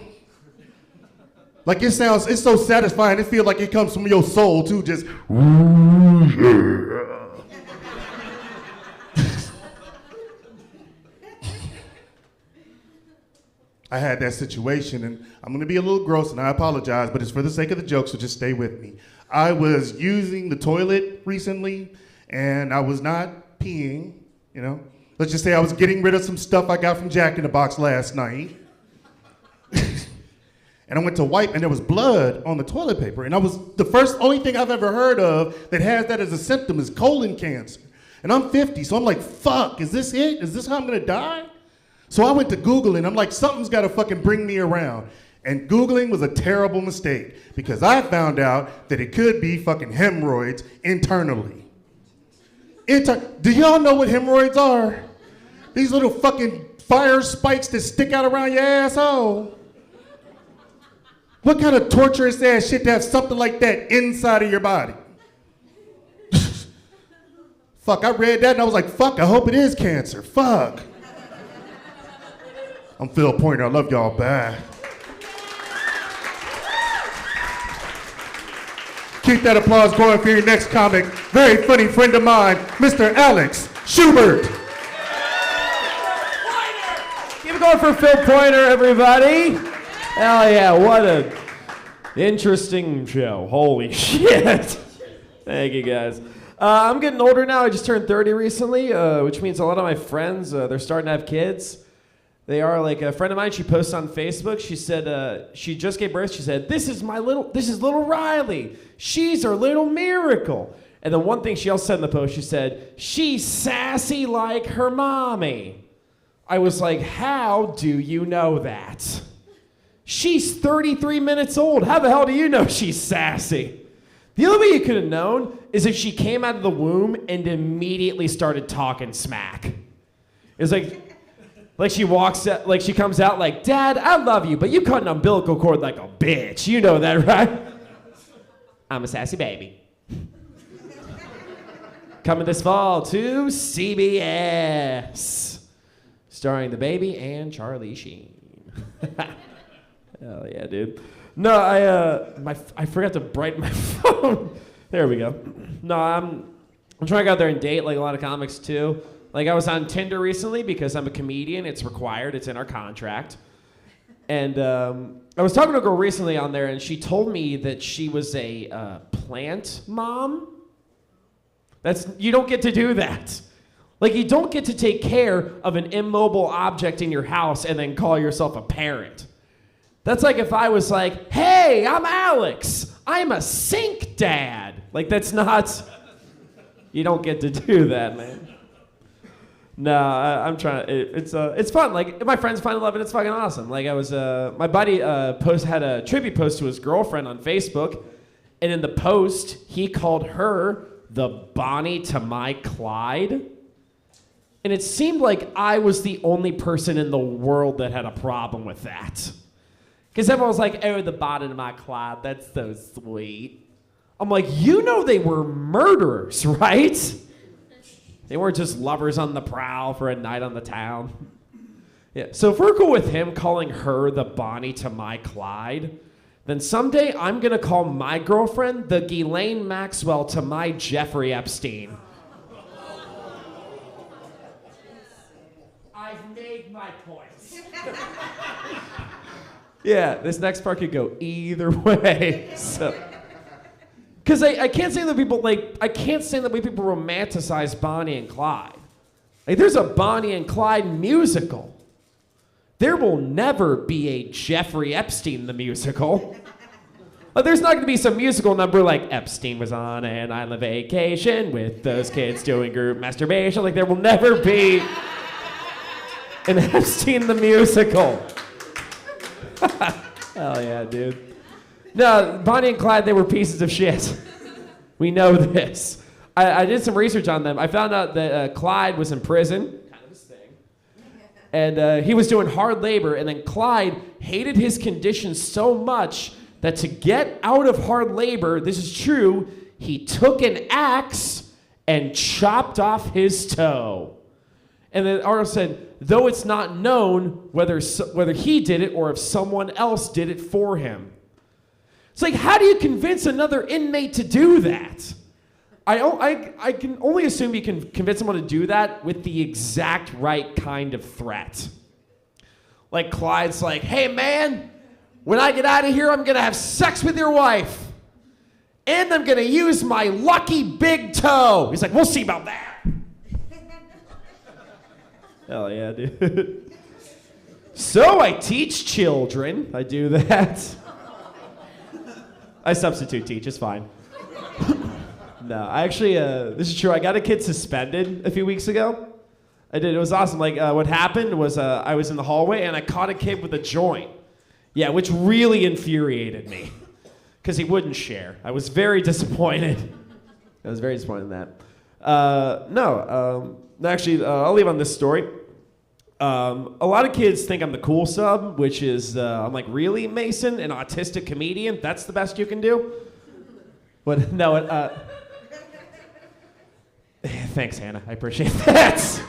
S11: Like it's so satisfying, it feels like it comes from your soul too, just, ooh, yeah. I had that situation, and I'm gonna be a little gross, and I apologize, but it's for the sake of the joke, so just stay with me. I was using the toilet recently, and I was not peeing, you know? Let's just say I was getting rid of some stuff I got from Jack in the Box last night. And I went to wipe, and there was blood on the toilet paper, and only thing I've ever heard of that has that as a symptom is colon cancer. And I'm 50, so I'm like, fuck, is this it? Is this how I'm gonna die? So I went to Google and I'm like, something's gotta fucking bring me around. And Googling was a terrible mistake because I found out that it could be fucking hemorrhoids internally. Do y'all know what hemorrhoids are? These little fucking fire spikes that stick out around your asshole. What kind of torturous ass shit to have something like that inside of your body? Fuck, I read that and I was like, fuck, I hope it is cancer. Fuck. I'm Phil Pointer. I love y'all. Bye. Keep that applause going for your next comic. Very funny friend of mine, Mr. Alex Schubert.
S3: Keep it going for Phil Pointer, everybody. Hell yeah, what a interesting show. Holy shit. Thank you, guys. I'm getting older now. I just turned 30 recently, which means a lot of my friends, they're starting to have kids.
S9: They are. Like a friend of mine, she posted on Facebook, she said she just gave birth. She said, this is little Riley. She's our little miracle. And then one thing she also said in the post, she said, she's sassy like her mommy. I was like, how do you know that? She's 33 minutes old. How the hell do you know she's sassy? The only way you could have known is if she came out of the womb and immediately started talking smack. It's like she walks out, like she comes out like, Dad, I love you, but you cut an umbilical cord like a bitch. You know that, right? I'm a sassy baby. Coming this fall to CBS. Starring the baby and Charlie Sheen. Hell yeah, dude. No, I forgot to brighten my phone. There we go. No, I'm trying to go out there and date like a lot of comics too. Like I was on Tinder recently because I'm a comedian. It's required. It's in our contract. And I was talking to a girl recently on there, and she told me that she was a plant mom. You don't get to do that. Like you don't get to take care of an immobile object in your house and then call yourself a parent. That's like if I was like, hey, I'm Alex. I'm a sink dad. Like that's not, you don't get to do that, man. No, I'm trying. It's fun. Like if my friends find love, and it's fucking awesome. Like I was, my buddy had a tribute post to his girlfriend on Facebook, and in the post he called her the Bonnie to my Clyde, and it seemed like I was the only person in the world that had a problem with that, because everyone was like, "Oh, the Bonnie to my Clyde, that's so sweet." I'm like, you know, they were murderers, right? They weren't just lovers on the prowl for a night on the town. Yeah. So if we're cool with him calling her the Bonnie to my Clyde, then someday I'm gonna call my girlfriend the Ghislaine Maxwell to my Jeffrey Epstein. I've made my point. Yeah, this next part could go either way. So. Because I can't say that people people romanticize Bonnie and Clyde. Like there's a Bonnie and Clyde musical. There will never be a Jeffrey Epstein the musical. Like there's not going to be some musical number like Epstein was on an island vacation with those kids doing group masturbation. Like there will never be an Epstein the musical. Hell yeah, dude. No, Bonnie and Clyde, they were pieces of shit. We know this. I did some research on them. I found out that Clyde was in prison. Kind of his thing. And he was doing hard labor, and then Clyde hated his condition so much that to get out of hard labor, this is true, he took an axe and chopped off his toe. And the article said, though it's not known whether he did it or if someone else did it for him. It's like, how do you convince another inmate to do that? I can only assume you can convince someone to do that with the exact right kind of threat. Like Clyde's like, hey man, when I get out of here, I'm gonna have sex with your wife. And I'm gonna use my lucky big toe. He's like, we'll see about that. Hell yeah, dude. So I teach children. I do that. I substitute teach, it's fine. No, I actually, this is true. I got a kid suspended a few weeks ago. I did, it was awesome. Like, what happened was I was in the hallway and I caught a kid with a joint. Yeah, which really infuriated me. Because he wouldn't share. I was very disappointed. I was very disappointed in that. Actually, I'll leave on this story. A lot of kids think I'm the cool sub, which is, I'm like, really, Mason? An autistic comedian? That's the best you can do? But no, thanks, Hannah. I appreciate that.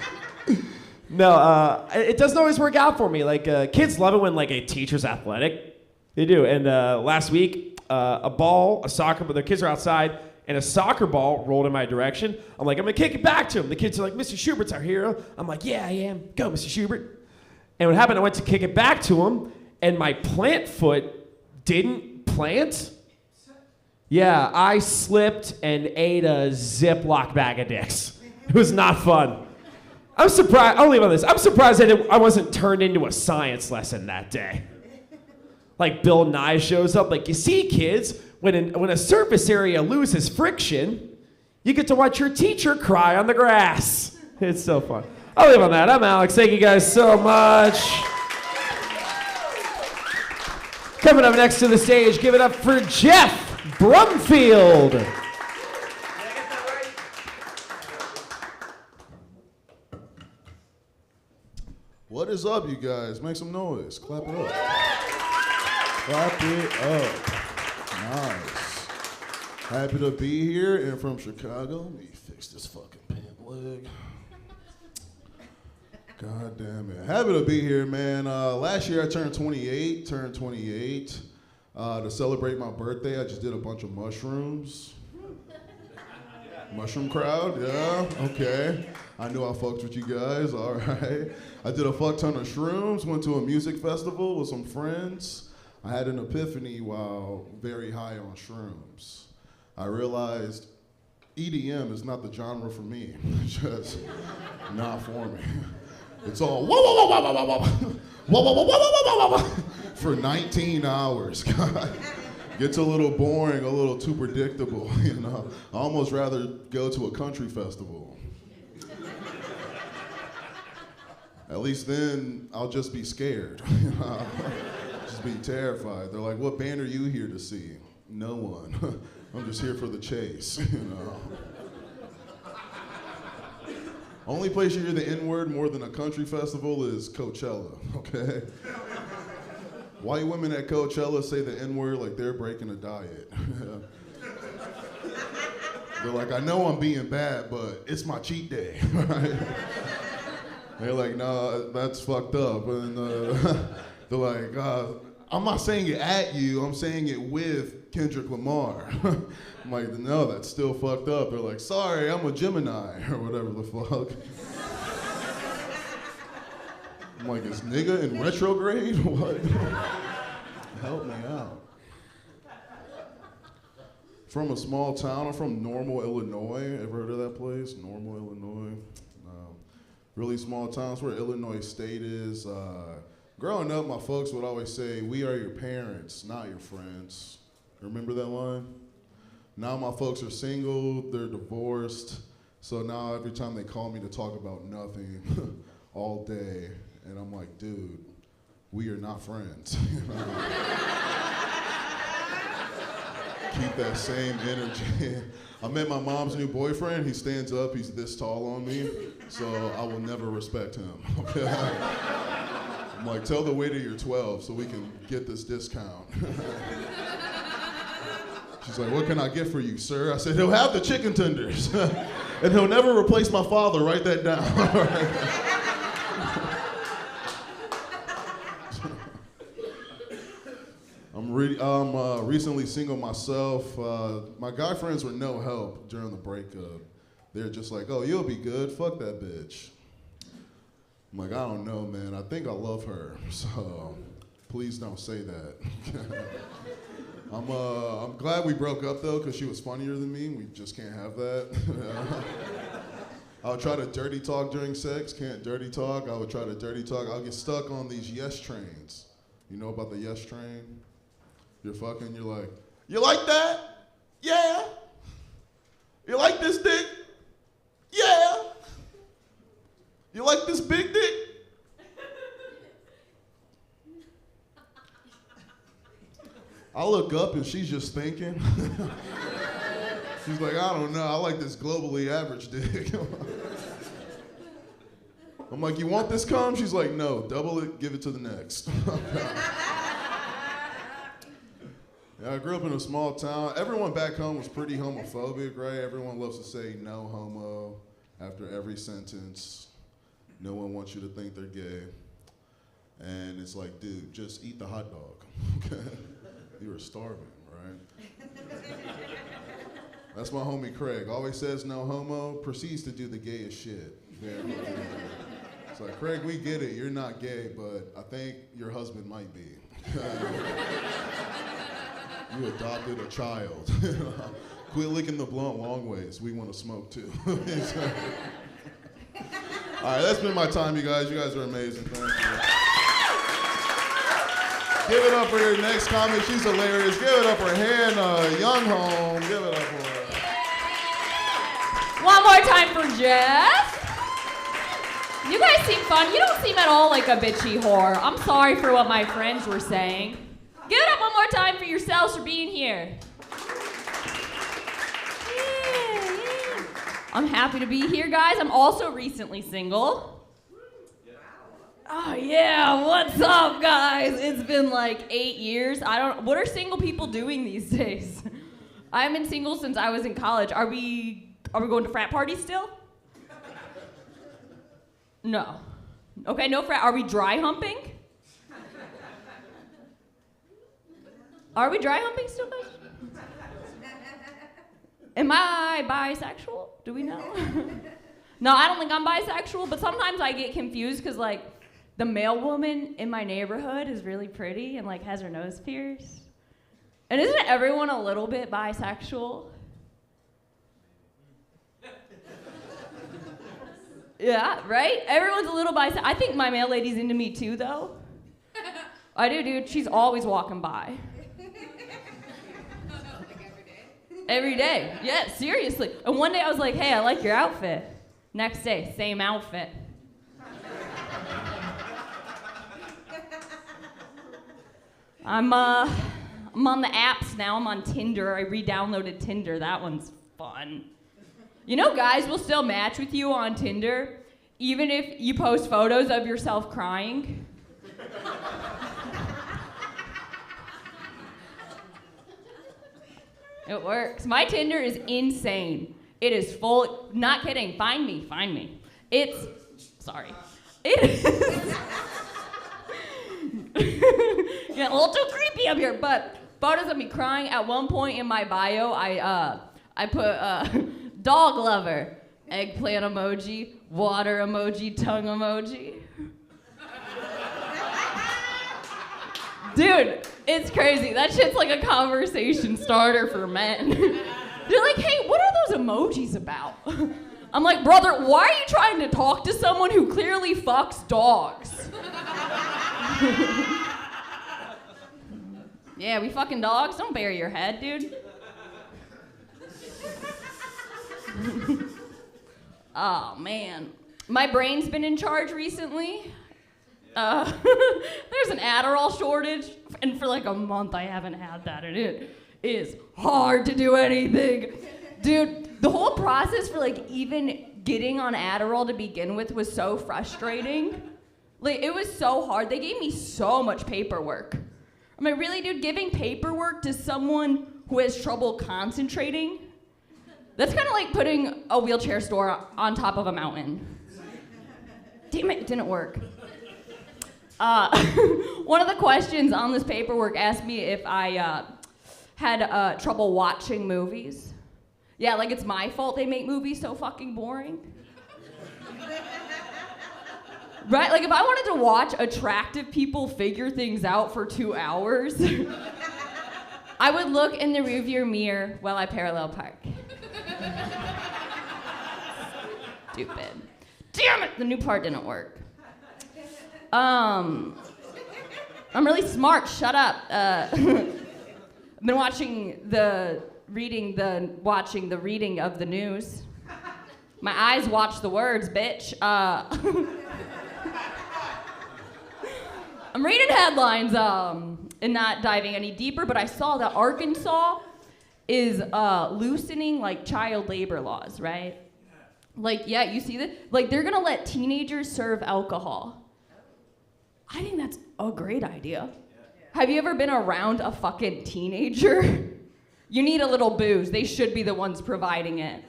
S9: No, it doesn't always work out for me. Like, kids love it when, like, a teacher's athletic. They do. And last week, the kids are outside, and a soccer ball rolled in my direction. I'm like, I'm gonna kick it back to him. The kids are like, Mr. Schubert's our hero. I'm like, yeah, I am. Go, Mr. Schubert. And what happened, I went to kick it back to him, and my plant foot didn't plant. Yeah, I slipped and ate a Ziploc bag of dicks. It was not fun.
S12: I'm surprised. I'll leave on this. I'm surprised I wasn't turned into a science lesson that day. Like Bill Nye shows up, like, you see, kids, when a surface area loses friction, you get to watch your teacher cry on the grass. It's so fun. I'll leave on that. I'm Alex. Thank you guys so much. Coming up next to the stage, give it up for Jeff Brumfield.
S13: What is up, you guys? Make some noise. Clap it up. Clap it up. Nice. Happy to be here and from Chicago. Let me fix this fucking pant leg. God damn it. Happy to be here, man. Last year I turned 28. To celebrate my birthday, I just did a bunch of mushrooms. Mushroom crowd, yeah, okay. I knew I fucked with you guys, all right. I did a fuck ton of shrooms, went to a music festival with some friends. I had an epiphany while very high on shrooms. I realized EDM is not the genre for me. It's just not for me. It's all whoa, whoa, whoa, whoa, whoa, whoa, whoa, whoa, whoa, whoa, whoa, whoa, for 19 hours. God. Gets a little boring, a little too predictable, you know. I almost rather go to a country festival. At least then I'll just be scared. Just be terrified. They're like, what band are you here to see? No one. I'm just here for the chase, you know. Only place you hear the N-word more than a country festival is Coachella, okay? White women at Coachella say the N-word like they're breaking a diet. They're like, I know I'm being bad, but it's my cheat day, right? They're like, no, that's fucked up. And they're like, I'm not saying it at you, I'm saying it with Kendrick Lamar. I'm like, no, that's still fucked up. They're like, sorry, I'm a Gemini, or whatever the fuck. I'm like, is nigga in retrograde? What? Help me out. From a small town, I'm from Normal, Illinois. Ever heard of that place? Normal, Illinois. Really small town. That's where Illinois State is. Growing up, my folks would always say, we are your parents, not your friends. Remember that line? Now my folks are single, they're divorced. So now every time they call me to talk about nothing all day, and I'm like, dude, we are not friends. Keep that same energy. I met my mom's new boyfriend. He stands up, he's this tall on me, so I will never respect him, okay? I'm like, tell the waiter you're 12 so we can get this discount. She's like, what can I get for you, sir? I said, he'll have the chicken tenders, and he'll never replace my father. Write that down. I'm recently single myself. My guy friends were no help during the breakup. They're just like, oh, you'll be good. Fuck that bitch. I'm like, I don't know, man. I think I love her, so please don't say that. I'm glad we broke up though, because she was funnier than me. We just can't have that. I'll try to dirty talk during sex. Can't dirty talk. I would try to dirty talk. I'll get stuck on these yes trains. You know about the yes train? You're fucking, you're like, you like that? Yeah. You like this dick? Yeah. You like this big dick? I look up and she's just thinking. She's like, I don't know, I like this globally average dick. I'm like, you want this cum? She's like, no, double it, give it to the next. Yeah, I grew up in a small town. Everyone back home was pretty homophobic, right? Everyone loves to say no homo after every sentence. No one wants you to think they're gay. And it's like, dude, just eat the hot dog, okay? You were starving, right? That's my homie Craig. Always says no homo, proceeds to do the gayest shit. It's like, Craig, we get it, you're not gay, but I think your husband might be. You adopted a child. Quit licking the blunt long ways. We want to smoke too. All right, that's been my time, you guys. You guys are amazing. Thank you. Give it up for your next comic. She's hilarious. Give it up for Hannah Younghome. Give it up for her.
S14: One more time for Jeff. You guys seem fun. You don't seem at all like a bitchy whore. I'm sorry for what my friends were saying. Give it up one more time for yourselves for being here. Yeah. I'm happy to be here, guys. I'm also recently single. Oh yeah, what's up, guys? It's been like 8 years. What are single people doing these days? I haven't been single since I was in college. Are we going to frat parties still? No. Okay, no frat. Are we dry humping? Are we dry humping still, guys? Am I bisexual? Do we know? No, I don't think I'm bisexual, but sometimes I get confused because, like, the male woman in my neighborhood is really pretty and, like, has her nose pierced. And isn't everyone a little bit bisexual? Yeah, right? Everyone's a little bisexual. I think my mail lady's into me too, though. I do, dude. She's always walking by. Every day. Yeah, seriously. And one day I was like, hey, I like your outfit. Next day, same outfit. I'm on the apps now. I'm on Tinder. I re-downloaded Tinder. That one's fun. You know, guys will still match with you on Tinder, even if you post photos of yourself crying. It works. My Tinder is insane. It is full, not kidding, find me. Sorry. It is. Yeah, a little too creepy up here, but photos of me crying. At one point in my bio, I put dog lover, eggplant emoji, water emoji, tongue emoji. Dude, it's crazy. That shit's like a conversation starter for men. They're like, hey, what are those emojis about? I'm like, brother, why are you trying to talk to someone who clearly fucks dogs? Yeah, we fucking dogs. Don't bury your head, dude. Oh, man. My brain's been in charge recently. There's an Adderall shortage, and for like a month I haven't had that, and it is hard to do anything. Dude, the whole process for like even getting on Adderall to begin with was so frustrating. Like, it was so hard. They gave me so much paperwork. I mean, really, dude, giving paperwork to someone who has trouble concentrating, that's kind of like putting a wheelchair store on top of a mountain. Damn it, it didn't work. One of the questions on this paperwork asked me if I had trouble watching movies. Yeah, like it's my fault they make movies so fucking boring. Right? Like if I wanted to watch attractive people figure things out for 2 hours, I would look in the rearview mirror while I parallel park. Stupid. Damn it! The new part didn't work. I'm really smart. Shut up. I've been watching the reading of the news. My eyes watch the words, bitch. I'm reading headlines and not diving any deeper, but I saw that Arkansas is loosening like child labor laws, right? Like, yeah, you see that? Like, they're gonna let teenagers serve alcohol. I think that's a great idea. Have you ever been around a fucking teenager? You need a little booze. They should be the ones providing it.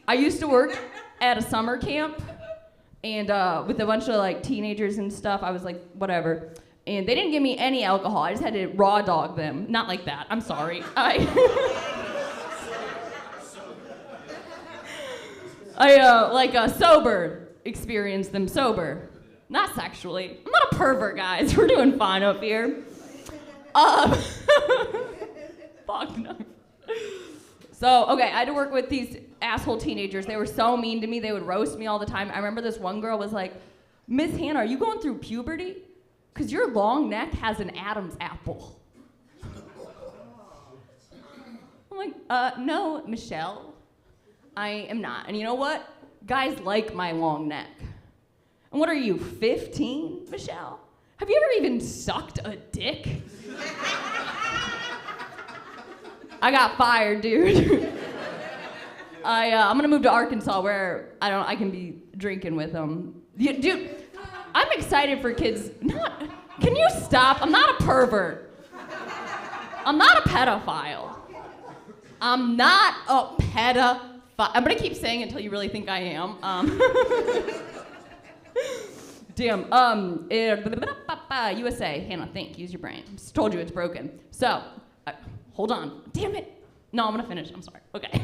S14: I used to work at a summer camp, and with a bunch of like teenagers and stuff. I was like, whatever. And they didn't give me any alcohol. I just had to raw dog them. Not like that. I'm sorry. I sober experienced them sober. Not sexually. I'm not a pervert, guys. We're doing fine up here. Fuck no. So, okay, I had to work with these asshole teenagers. They were so mean to me. They would roast me all the time. I remember this one girl was like, Miss Hannah, are you going through puberty? Because your long neck has an Adam's apple. I'm like, no, Michelle, I am not. And you know what? Guys like my long neck. And what are you, 15, Michelle? Have you ever even sucked a dick? I got fired, dude. I'm gonna move to Arkansas where I can be drinking with them. Dude, I'm excited for kids. Can you stop? I'm not a pervert. I'm not a pedophile. I'm not a pedophile. I'm gonna keep saying it until you really think I am. Damn. USA. Hannah, think. Use your brain. Just told you it's broken. So, hold on. Damn it. No, I'm gonna finish. I'm sorry. Okay.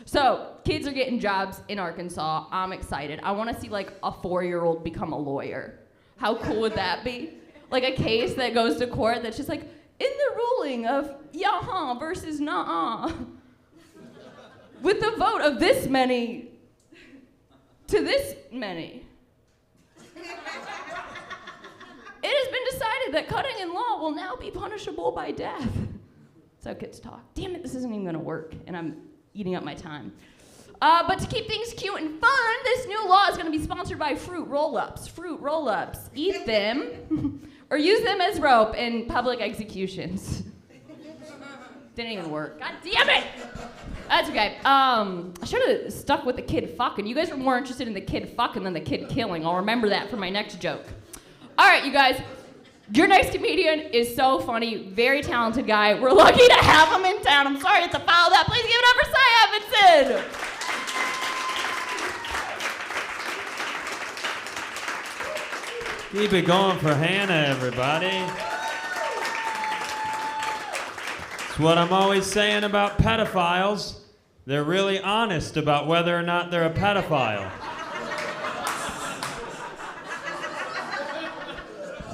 S14: So kids are getting jobs in Arkansas. I'm excited. I want to see like a 4-year-old become a lawyer. How cool would that be? Like a case that goes to court that's just like, in the ruling of yaha versus nah, with the vote of this many to this many, it has been decided that cutting in law will now be punishable by death. That's how kids talk. Damn it, this isn't even gonna work, and I'm eating up my time. But to keep things cute and fun, this new law is gonna be sponsored by Fruit Roll-Ups. Fruit Roll-Ups. Eat them, or use them as rope in public executions. Didn't even work. God damn it! That's okay. I should have stuck with the kid fucking. You guys were more interested in the kid fucking than the kid killing. I'll remember that for my next joke. All right, you guys. Your next comedian is so funny, very talented guy. We're lucky to have him in town. I'm sorry it's a foul that. Please give it up for Cy Evanson.
S15: Keep it going for Hannah, everybody. It's what I'm always saying about pedophiles. They're really honest about whether or not they're a pedophile.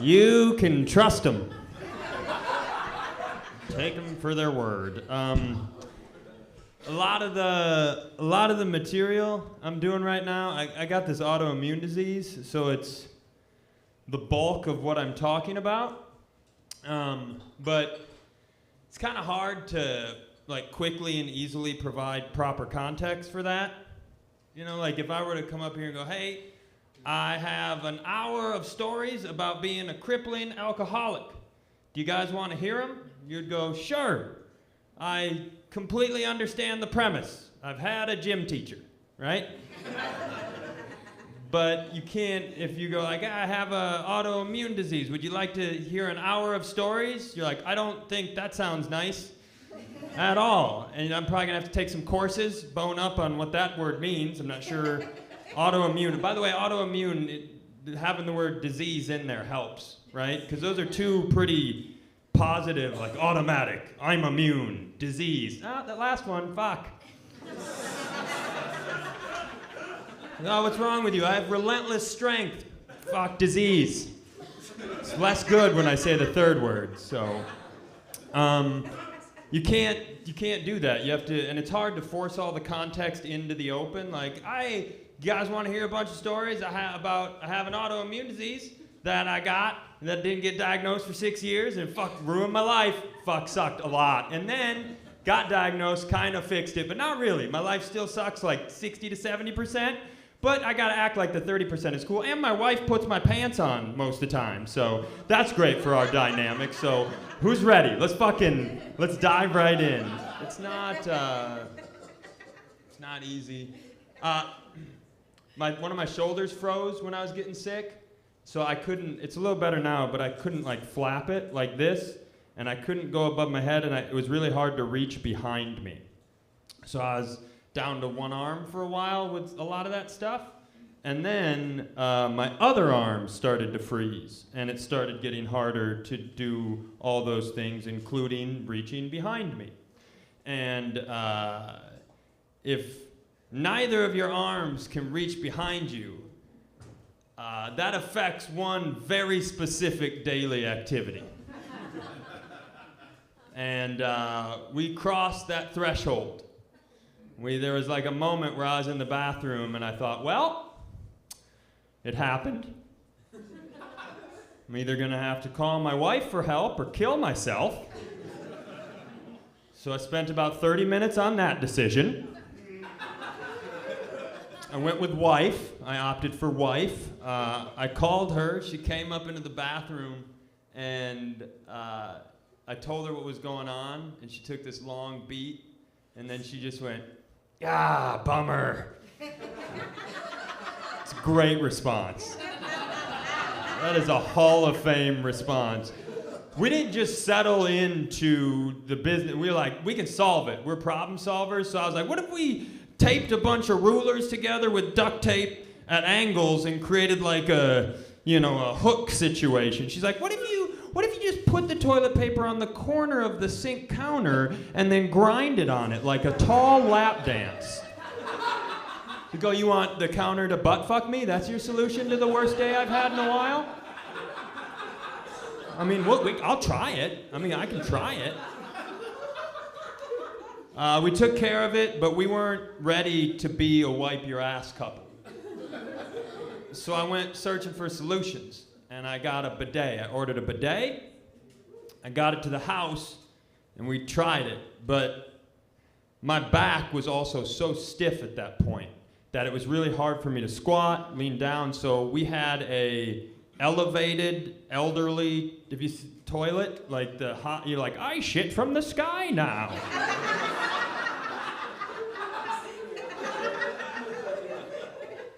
S15: You can trust them. Take them for their word. A lot of the material I'm doing right now, I got this autoimmune disease, so it's the bulk of what I'm talking about. But it's kind of hard to like quickly and easily provide proper context for that. You know, like if I were to come up here and go, hey, I have an hour of stories about being a crippling alcoholic. Do you guys want to hear them? You'd go, sure. I completely understand the premise. I've had a gym teacher, right? But you can't, if you go like, I have an autoimmune disease, would you like to hear an hour of stories? You're like, I don't think that sounds nice at all. And I'm probably gonna have to take some courses, bone up on what that word means. I'm not sure. Autoimmune. By the way, autoimmune, having the word disease in there helps, right? Because those are two pretty positive, like automatic. I'm immune. Disease. Ah, that last one, fuck. No, what's wrong with you? I have relentless strength. Fuck, disease. It's less good when I say the third word, so. You can't do that. You have to, and it's hard to force all the context into the open. Like, you guys want to hear a bunch of stories I have an autoimmune disease that I got that didn't get diagnosed for 6 years and ruined my life. Sucked a lot. And then got diagnosed, kind of fixed it, but not really. My life still sucks like 60 to 70%, but I got to act like the 30% is cool. And my wife puts my pants on most of the time, so that's great for our dynamic. So who's ready? Let's dive right in. It's not easy. One of my shoulders froze when I was getting sick, so I couldn't, it's a little better now, but I couldn't like flap it like this, and I couldn't go above my head, and it was really hard to reach behind me. So I was down to one arm for a while with a lot of that stuff, and then my other arm started to freeze, and it started getting harder to do all those things, including reaching behind me. And if neither of your arms can reach behind you, that affects one very specific daily activity. And we crossed that threshold. There was like a moment where I was in the bathroom and I thought, well, it happened. I'm either gonna have to call my wife for help or kill myself. So I spent about 30 minutes on that decision. I went with wife. I opted for wife. I called her. She came up into the bathroom, and I told her what was going on, and she took this long beat, and then she just went, "Ah, bummer." It's a great response. That is a Hall of Fame response. We didn't just settle into the business. We were like, we can solve it. We're problem solvers. So I was like, what if we taped a bunch of rulers together with duct tape at angles and created like a hook situation? She's like, what if you just put the toilet paper on the corner of the sink counter and then grind it on it like a tall lap dance? You go, you want the counter to butt fuck me? That's your solution to the worst day I've had in a while? I mean, I'll try it. I mean, I can try it. We took care of it, but we weren't ready to be a wipe your ass couple. So I went searching for solutions, and I got a bidet. I ordered a bidet. I got it to the house, and we tried it, but my back was also so stiff at that point that it was really hard for me to squat, lean down, so we had a elevated, elderly toilet, like you're like, I shit from the sky now.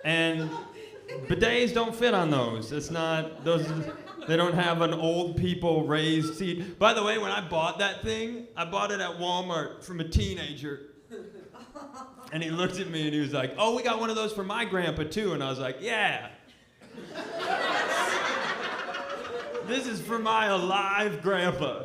S15: And bidets don't fit on those. They don't have an old people raised seat. By the way, when I bought that thing, I bought it at Walmart from a teenager. And he looked at me and he was like, oh, we got one of those for my grandpa too. And I was like, yeah. This is for my alive grandpa.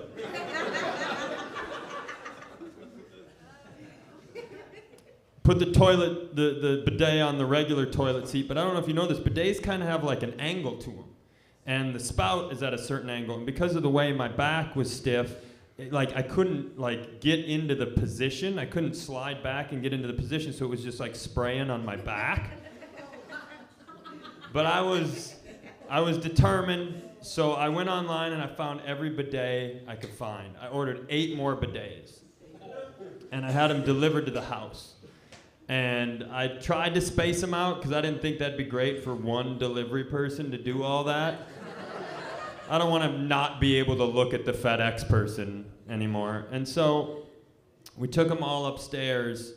S15: Put the toilet, the bidet on the regular toilet seat, but I don't know if you know this, bidets kind of have like an angle to them. And the spout is at a certain angle. And because of the way my back was stiff, I couldn't get into the position. I couldn't slide back and get into the position, so it was just like spraying on my back. But I was determined, so I went online and I found every bidet I could find. I ordered 8 more bidets, and I had them delivered to the house. And I tried to space them out because I didn't think that'd be great for one delivery person to do all that. I don't want to not be able to look at the FedEx person anymore. And so we took them all upstairs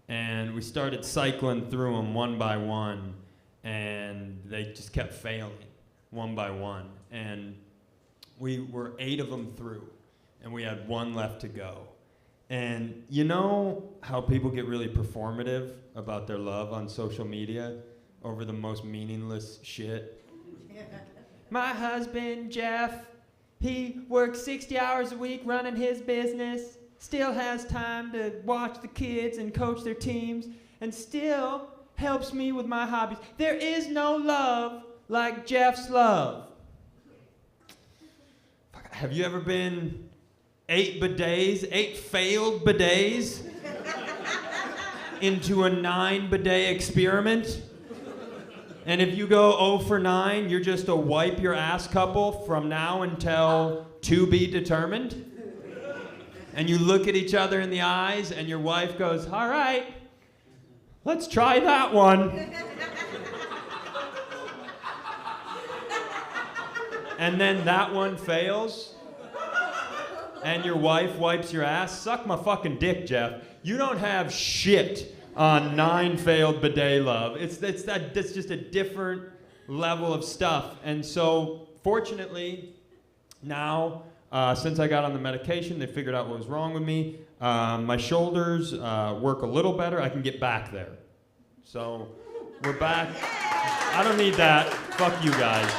S15: and we started cycling through them one by one, and they just kept failing one by one. And we were 8 of them through, and we had 1 left to go. And you know how people get really performative about their love on social media over the most meaningless shit? My husband, Jeff, he works 60 hours a week running his business, still has time to watch the kids and coach their teams, and still helps me with my hobbies. There is no love like Jeff's love. Have you ever been 8 bidets, 8 failed bidets into a 9 bidet experiment? And if you go 0 for 9, you're just a wipe your ass couple from now until to be determined? And you look at each other in the eyes and your wife goes, all right, let's try that one. And then that one fails, and your wife wipes your ass. Suck my fucking dick, Jeff. You don't have shit on 9 failed bidet love. That's just a different level of stuff. And so, fortunately, now, since I got on the medication, they figured out what was wrong with me. My shoulders work a little better. I can get back there. So, we're back. I don't need that. Fuck you guys.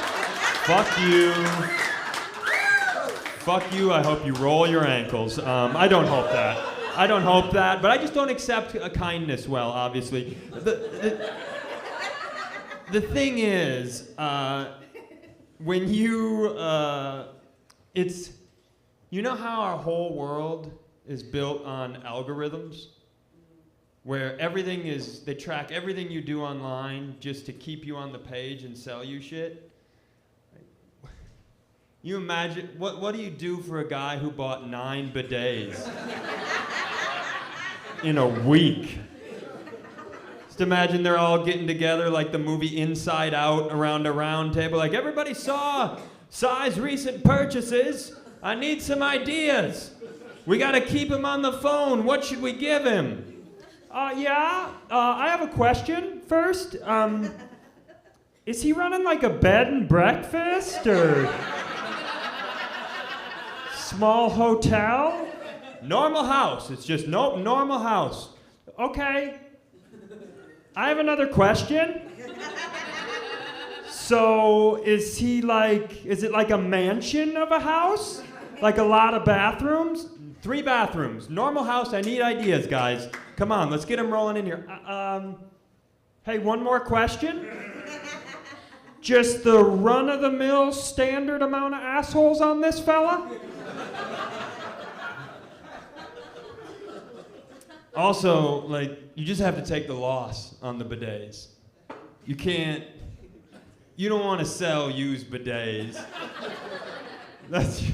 S15: Fuck you. Fuck you, I hope you roll your ankles. I don't hope that. I don't hope that, but I just don't accept a kindness well, obviously. The thing is, when you, You know how our whole world is built on algorithms? Where everything is, they track everything you do online just to keep you on the page and sell you shit? You imagine, what do you do for a guy who bought 9 bidets in a week? Just imagine they're all getting together like the movie Inside Out around a round table, like, everybody saw Sai's recent purchases. I need some ideas. We gotta keep him on the phone. What should we give him?
S16: I have a question first. Is he running like a bed and breakfast or small hotel?
S15: Normal house. It's just normal house.
S16: Okay. I have another question. So is it like a mansion of a house? Like a lot of bathrooms?
S15: 3 bathrooms. Normal house. I need ideas, guys. Come on, let's get them rolling in here.
S16: Hey, one more question. Just the run-of-the-mill standard amount of assholes on this fella?
S15: Also, like, you just have to take the loss on the bidets. You don't want to sell used bidets.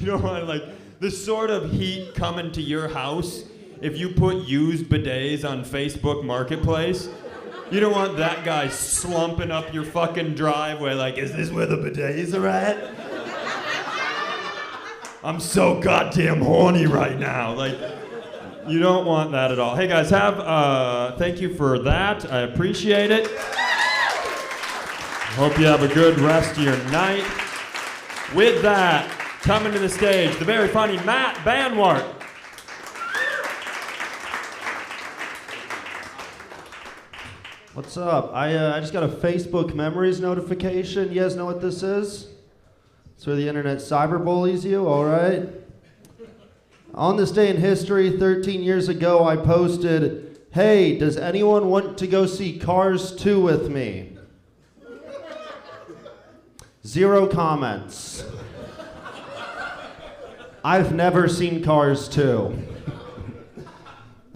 S15: You don't want to, like, the sort of heat coming to your house if you put used bidets on Facebook Marketplace. You don't want that guy slumping up your fucking driveway like, is this where the bidets are at? I'm so goddamn horny right now. Like, you don't want that at all. Hey guys, thank you for that. I appreciate it. Hope you have a good rest of your night. With that, coming to the stage, the very funny Matt Banwart.
S17: What's up? I just got a Facebook Memories notification. You guys know what this is? It's where the internet cyberbullies you, all right? On this day in history, 13 years ago, I posted, "Hey, does anyone want to go see Cars 2 with me?" 0 comments. I've never seen Cars 2.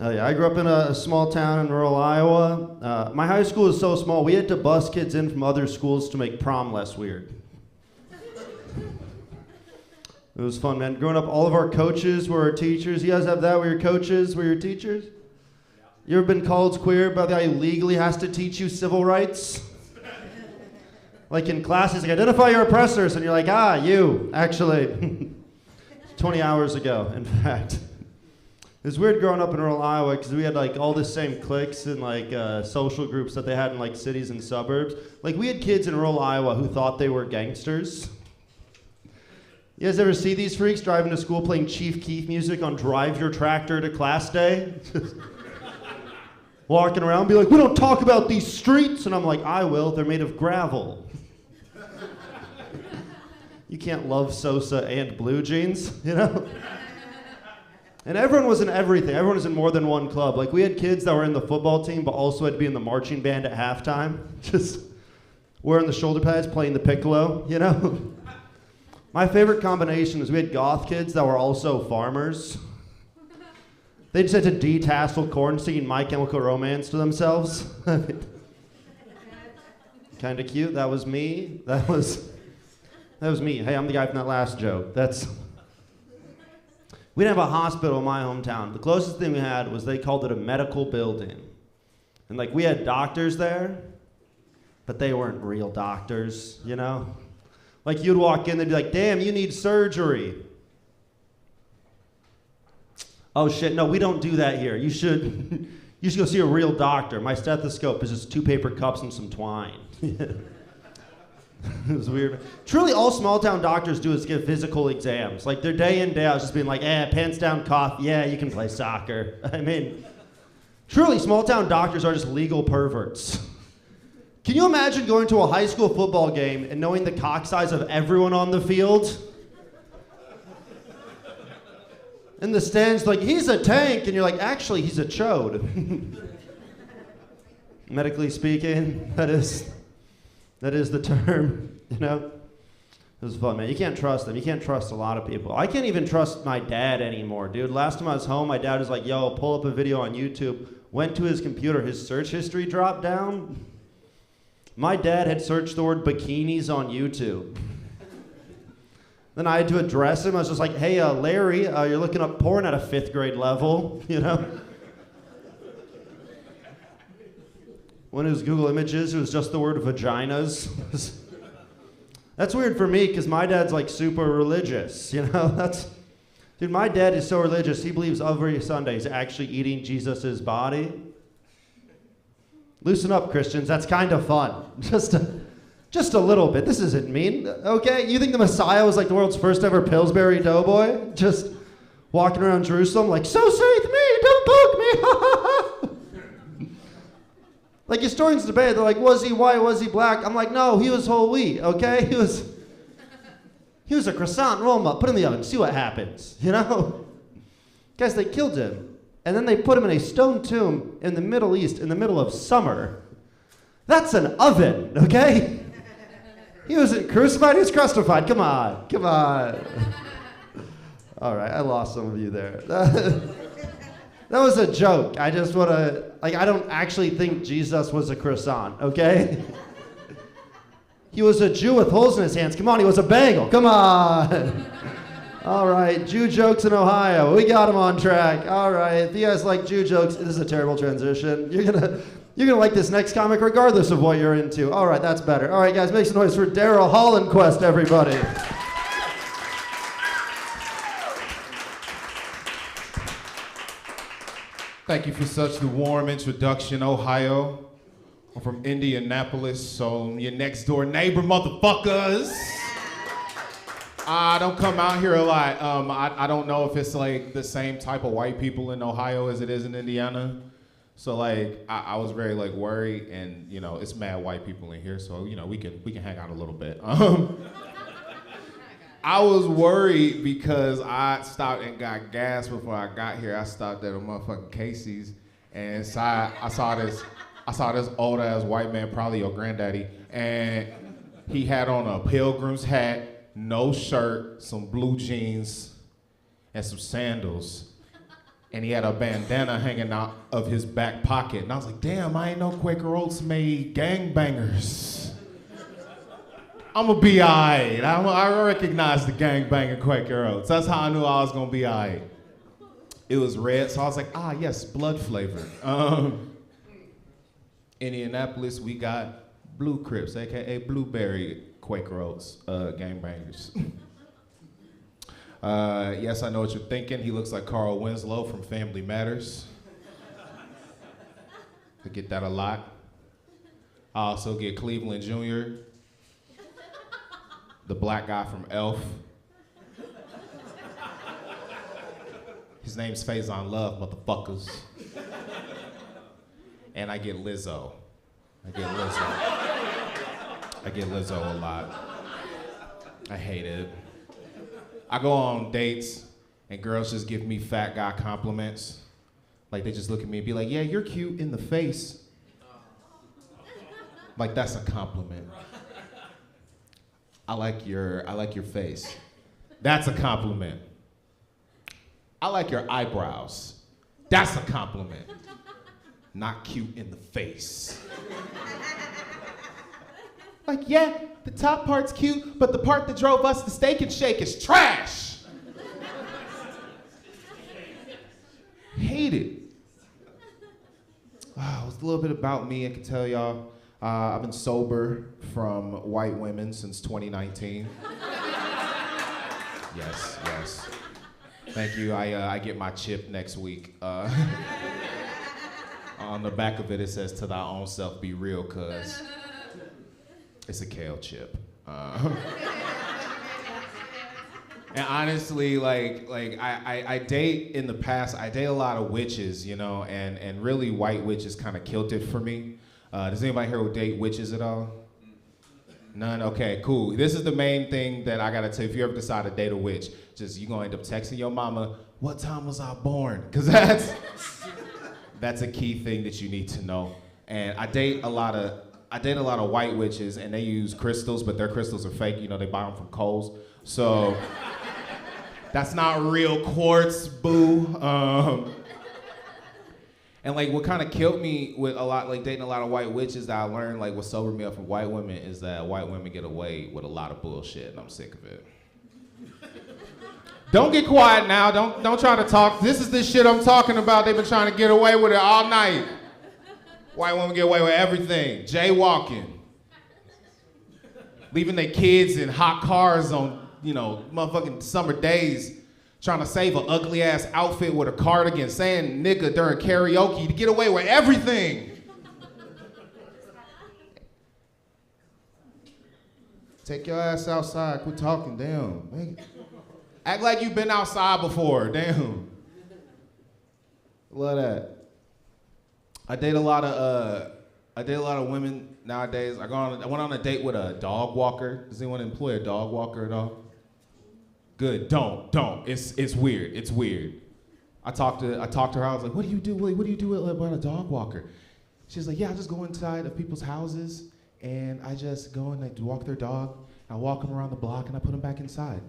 S17: I grew up in a small town in rural Iowa. My high school is so small, we had to bus kids in from other schools to make prom less weird. It was fun, man. Growing up, all of our coaches were our teachers. You guys have that, where your coaches were your teachers? You ever been called queer by the guy who legally has to teach you civil rights? Like in classes, like, identify your oppressors, and you're like, you, actually. 20 hours ago, in fact. It was weird growing up in rural Iowa because we had like all the same cliques and like social groups that they had in like cities and suburbs. Like we had kids in rural Iowa who thought they were gangsters. You guys ever see these freaks driving to school playing Chief Keef music on Drive Your Tractor to Class Day? Walking around be like, we don't talk about these streets. And I'm like, I will, they're made of gravel. You can't love Sosa and Blue Jeans, you know? And everyone was in everything. Everyone was in more than one club. Like, we had kids that were in the football team, but also had to be in the marching band at halftime. Just wearing the shoulder pads, playing the piccolo, you know? My favorite combination is we had goth kids that were also farmers. They just had to detassel corn singing My Chemical Romance to themselves. Kind of cute. That was me. That was me. Hey, I'm the guy from that last joke. We didn't have a hospital in my hometown. The closest thing we had was they called it a medical building. And like we had doctors there, but they weren't real doctors, you know? Like you'd walk in, they'd be like, damn, you need surgery. Oh shit, no, we don't do that here. You should go see a real doctor. My stethoscope is just 2 paper cups and some twine. It was weird. Truly, all small town doctors do is give physical exams. Like, they're day in, day out just being like, pants down, cough, yeah, you can play soccer. I mean, truly, small town doctors are just legal perverts. Can you imagine going to a high school football game and knowing the cock size of everyone on the field? In the stands, like, he's a tank, and you're like, actually, he's a chode. Medically speaking, that is the term, you know? It was fun, man. You can't trust them. You can't trust a lot of people. I can't even trust my dad anymore, dude. Last time I was home, my dad was like, yo, pull up a video on YouTube. Went to his computer, his search history dropped down. My dad had searched the word bikinis on YouTube. Then I had to address him. I was just like, hey, Larry, you're looking up porn at a 5th grade level, you know? When it was Google Images, it was just the word vaginas. That's weird for me because my dad's like super religious, you know? Dude, my dad is so religious, he believes every Sunday he's actually eating Jesus' body. Loosen up, Christians, that's kind of fun. Just a little bit. This isn't mean, okay? You think the Messiah was like the world's first ever Pillsbury Doughboy? Just walking around Jerusalem like, so saith me, don't poke me. Like historians debate, they're like, was he white, was he black? I'm like, no, he was whole wheat, okay? He was a croissant Roma, put in the oven, see what happens, you know? Guys, they killed him. And then they put him in a stone tomb in the Middle East in the middle of summer. That's an oven, okay? He wasn't crucified, he was crustified. Come on, come on. All right, I lost some of you there. That was a joke. I just want to, I don't actually think Jesus was a croissant, okay? He was a Jew with holes in his hands. Come on, he was a bagel. Come on. All right, Jew jokes in Ohio. We got him on track. All right, if you guys like Jew jokes, this is a terrible transition. You're gonna like this next comic regardless of what you're into. All right, that's better. All right, guys, make some noise for Daryl Hollandquest, everybody.
S18: Thank you for such the warm introduction, Ohio. I'm from Indianapolis, so I'm your next door neighbor, motherfuckers. I don't come out here a lot. I don't know if it's like the same type of white people in Ohio as it is in Indiana. So like, I was very like worried, and you know, it's mad white people in here, so you know, we can hang out a little bit. I was worried because I stopped and got gas before I got here. I stopped at a motherfucking Casey's, and inside I saw this old ass white man, probably your granddaddy, and he had on a pilgrim's hat, no shirt, some blue jeans, and some sandals. And he had a bandana hanging out of his back pocket. And I was like, damn, I ain't know Quaker Oats made gangbangers. I'm gonna be all right. I recognize the gangbanging Quaker Oats. That's how I knew I was gonna be all right. It was red, so I was like, ah, yes, blood flavor. Indianapolis, we got Blue Crips, AKA Blueberry Quaker Oats gangbangers. Yes, I know what you're thinking. He looks like Carl Winslow from Family Matters. I get that a lot. I also get Cleveland Jr., the black guy from Elf. His name's Faison Love, motherfuckers. And I get Lizzo. I get Lizzo a lot. I hate it. I go on dates and girls just give me fat guy compliments. Like they just look at me and be like, yeah, you're cute in the face. Like that's a compliment. I like your face. That's a compliment. I like your eyebrows. That's a compliment. Not cute in the face. Like, yeah, the top part's cute, but the part that drove us to Steak and Shake is trash. Hate it. It was a little bit about me. I can tell y'all. I've been sober from white women since 2019. Yes. Thank you. I get my chip next week. On the back of it, it says, "To thy own self be real," cuz it's a kale chip. And honestly, I date in the past. I date a lot of witches, you know, and really white witches kind of killed it for me. Does anybody here who date witches at all? None? Okay, cool. This is the main thing that I gotta tell you. If you ever decide to date a witch, you're gonna end up texting your mama, what time was I born? Because that's a key thing that you need to know. And I date a lot of I date a lot of white witches, and they use crystals, but their crystals are fake. You know, they buy them from Kohl's. So that's not real quartz, boo. And like what kind of killed me with a lot, like dating a lot of white witches that I learned, like what sobered me up from white women is that white women get away with a lot of bullshit, and I'm sick of it. Don't get quiet now. Don't try to talk. This is the shit I'm talking about. They've been trying to get away with it all night. White women get away with everything. Jaywalking. Leaving their kids in hot cars on, you know, motherfucking summer days. Trying to save an ugly ass outfit with a cardigan. Saying nigga during karaoke to get away with everything. Take your ass outside. Quit talking. Damn. Act like you've been outside before. Damn. Love that. I date a lot of women nowadays. I went on a date with a dog walker. Does anyone employ a dog walker at all? Good. Don't. It's weird. It's weird. I talked to her. I was like, what do you do? What do you do about a dog walker? She's like, yeah, I just go inside of people's houses and I just go and I walk their dog. I walk them around the block and I put them back inside.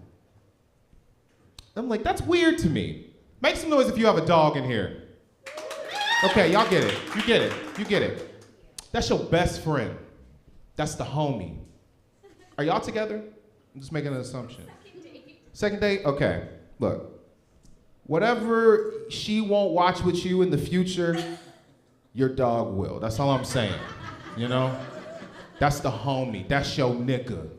S18: I'm like, that's weird to me. Make some noise if you have a dog in here. Okay, y'all get it. You get it. You get it. That's your best friend. That's the homie. Are y'all together? I'm just making an assumption. Second date? Okay. Look. Whatever she won't watch with you in the future, your dog will. That's all I'm saying. You know? That's the homie. That's your nigga.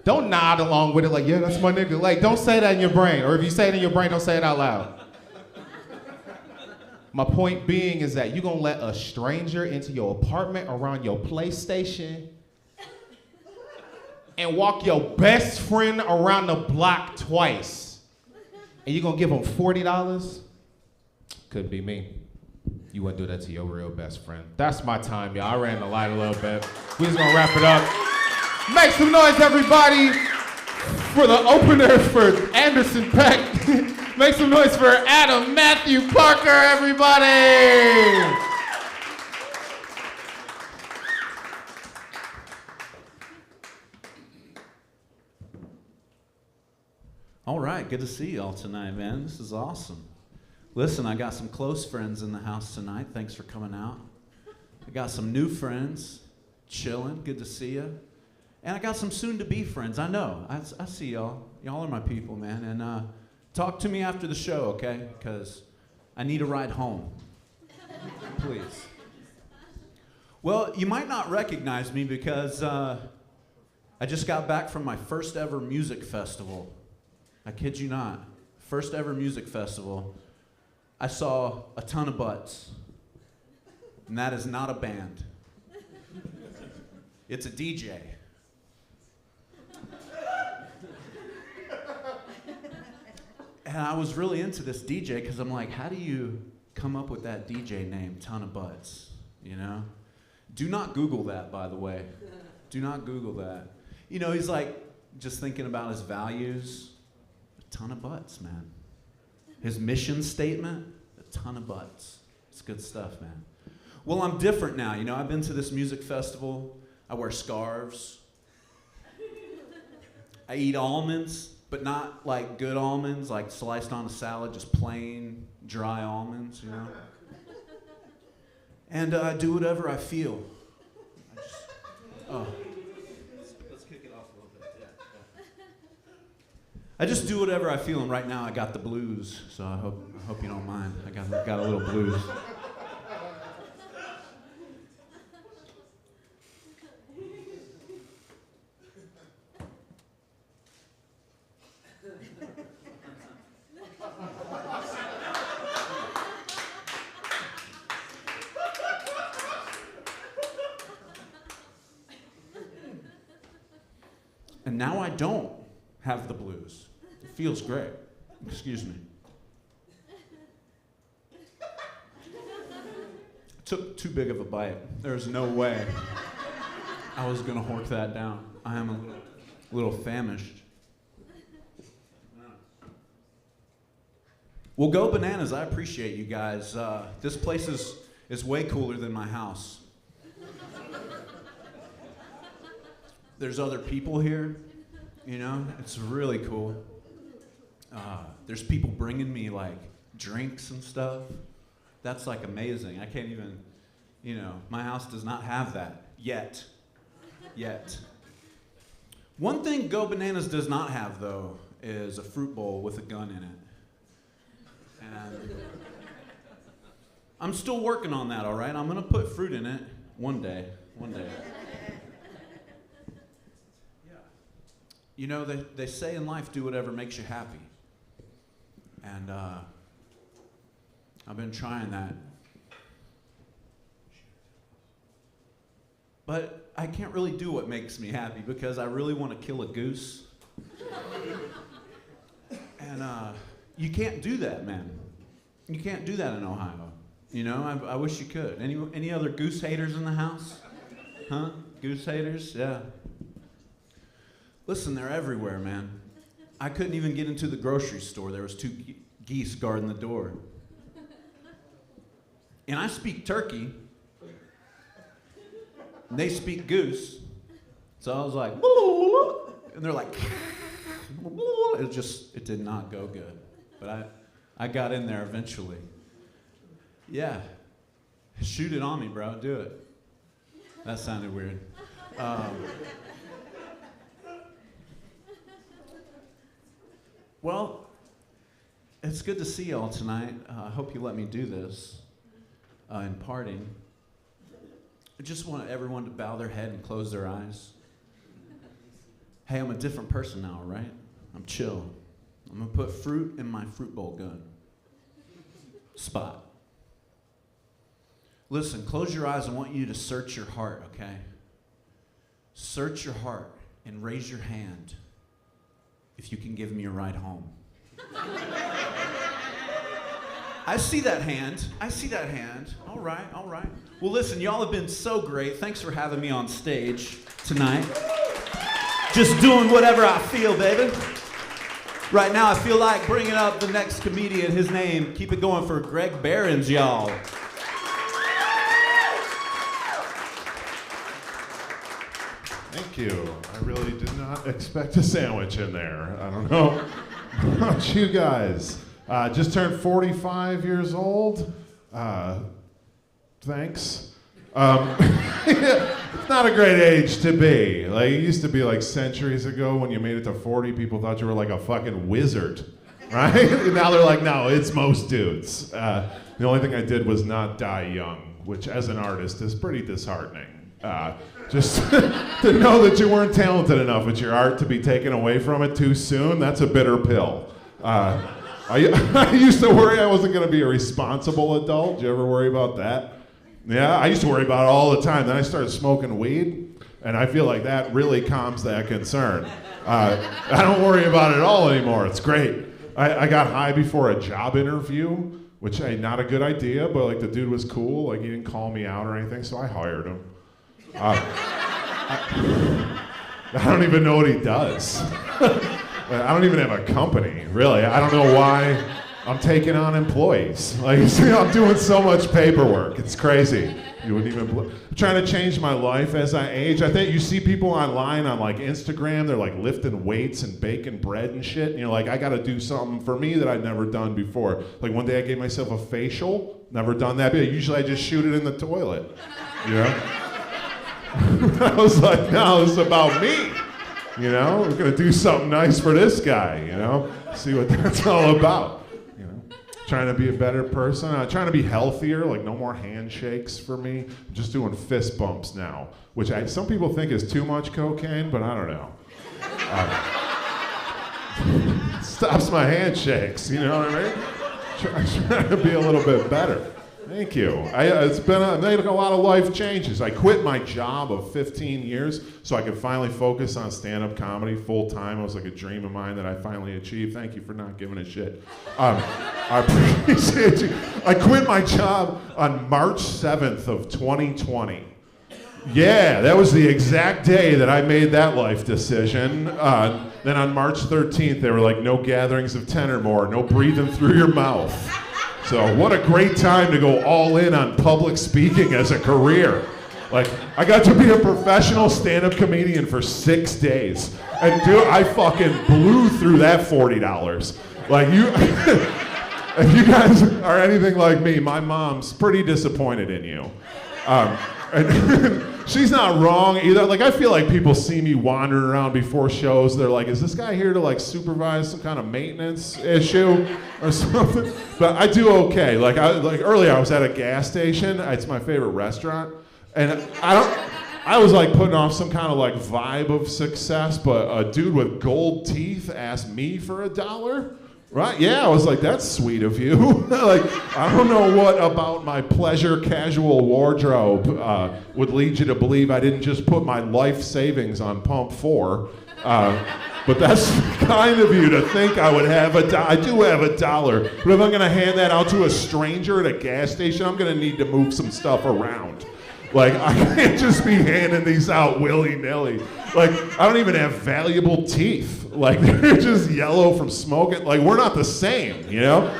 S18: Don't nod along with it like, yeah, that's my nigga. Like, don't say that in your brain. Or if you say it in your brain, don't say it out loud. My point being is that you're gonna let a stranger into your apartment around your PlayStation and walk your best friend around the block twice. And you're gonna give them $40? Could be me. You wouldn't do that to your real best friend. That's my time, y'all. I ran the light a little bit. We just gonna wrap it up. Make some noise, everybody, for the opener for Anderson .Paak. Make some noise for Adam Matthew Parker, everybody.
S3: All right, good to see y'all tonight, man. This is awesome. Listen, I got some close friends in the house tonight. Thanks for coming out. I got some new friends, chilling. Good to see you. And I got some soon-to-be friends. I know. I see y'all. Y'all are my people, man. And talk to me after the show, okay? Because I need a ride home. Please. Well, you might not recognize me because I just got back from my first ever music festival. I kid you not. First ever music festival. I saw a ton of butts. And that is not a band. It's a DJ. And I was really into this DJ because I'm like, how do you come up with that DJ name, Ton of Butts, you know? Do not Google that, by the way. Do not Google that. You know, he's like just thinking about his values. A ton of butts, man. His mission statement, a ton of butts. It's good stuff, man. Well, I'm different now, you know? I've been to this music festival. I wear scarves. I eat almonds. But not like good almonds, like sliced on a salad, just plain, dry almonds, you know? And I do whatever I feel. Let's kick it off a little bit, yeah. I just do whatever I feel, and right now I got the blues, so I hope you don't mind. I got a little blues. And now I don't have the blues. It feels great. Excuse me. Took too big of a bite. There's no way I was gonna hork that down. I am a little famished. Well, go bananas. I appreciate you guys. This place is way cooler than my house.
S19: there's other people here. You know, it's really cool. There's people bringing me like drinks and stuff. That's like amazing. I can't even, you know, my house does not have that yet. One thing Go Bananas does not have though is a fruit bowl with a gun in it. And I'm still working on that, all right? I'm gonna put fruit in it one day. You know, they say in life, do whatever makes you happy. And I've been trying that. But I can't really do what makes me happy because I really want to kill a goose. And you can't do that, man. You can't do that in Ohio. You know, I wish you could. Any other goose haters in the house? Huh? Goose haters? Yeah. Listen, they're everywhere, man. I couldn't even get into the grocery store. There was 2 geese guarding the door. And I speak turkey. And they speak goose. So I was like, and they're like, it did not go good. But I got in there eventually. Yeah. Shoot it on me, bro. Do it. That sounded weird. Well, it's good to see y'all tonight. I hope you let me do this in parting. I just want everyone to bow their head and close their eyes. Hey, I'm a different person now, right? I'm chill. I'm gonna put fruit in my fruit bowl gun. Spot. Listen, close your eyes. I want you to search your heart, okay? Search your heart and raise your hand if you can give me a ride home. I see that hand. All right. Well, listen, y'all have been so great. Thanks for having me on stage tonight. Just doing whatever I feel, baby. Right now, I feel like bringing up the next comedian. His name, keep it going for Greg Behrens, y'all.
S20: Thank you. I really did not expect a sandwich in there. I don't know about you guys. Just turned 45 years old. Thanks. It's not a great age to be. Like, it used to be like centuries ago when you made it to 40, people thought you were like a fucking wizard, right? And now they're like, no, it's most dudes. The only thing I did was not die young, which as an artist is pretty disheartening. Just to know that you weren't talented enough with your art to be taken away from it too soon, that's a bitter pill. I used to worry I wasn't going to be a responsible adult. Did you ever worry about that? Yeah, I used to worry about it all the time. Then I started smoking weed, and I feel like that really calms that concern. I don't worry about it at all anymore. It's great. I got high before a job interview, which ain't not a good idea, but like the dude was cool. Like he didn't call me out or anything, so I hired him. I don't even know what he does. I don't even have a company, really. I don't know why I'm taking on employees. Like, I'm doing so much paperwork. It's crazy. You wouldn't even. I'm trying to change my life as I age. I think you see people online on like Instagram. They're like lifting weights and baking bread and shit. And you're like, I got to do something for me that I'd never done before. Like one day I gave myself a facial. Never done that. But usually I just shoot it in the toilet. You know. I was like, no, this is about me. You know, we're gonna do something nice for this guy. You know, see what that's all about. You know, trying to be a better person. Trying to be healthier. Like no more handshakes for me. I'm just doing fist bumps now, which some people think is too much cocaine, but I don't know. Stops my handshakes. You know what I mean? Trying to be a little bit better. Thank you. I made a lot of life changes. I quit my job of 15 years so I could finally focus on stand-up comedy full time. It was like a dream of mine that I finally achieved. Thank you for not giving a shit. I appreciate you. I quit my job on March 7th of 2020. Yeah, that was the exact day that I made that life decision. Then on March 13th, they were like, no gatherings of 10 or more, no breathing through your mouth. So what a great time to go all in on public speaking as a career. Like, I got to be a professional stand-up comedian for 6 days. And dude, I fucking blew through that $40. Like, you, if you guys are anything like me, my mom's pretty disappointed in you. And she's not wrong either. Like, I feel like people see me wandering around before shows. They're like, is this guy here to like supervise some kind of maintenance issue or something? But I do okay. Like earlier I was at a gas station. It's my favorite restaurant. And I was like putting off some kind of like vibe of success, but a dude with gold teeth asked me for $1. Right? Yeah, I was like, that's sweet of you. Like, I don't know what about my pleasure casual wardrobe would lead you to believe I didn't just put my life savings on pump 4. But that's kind of you to think I would have I do have $1. But if I'm gonna hand that out to a stranger at a gas station, I'm gonna need to move some stuff around. Like, I can't just be handing these out willy-nilly. Like, I don't even have valuable teeth. Like, they're just yellow from smoking. Like, we're not the same, you know?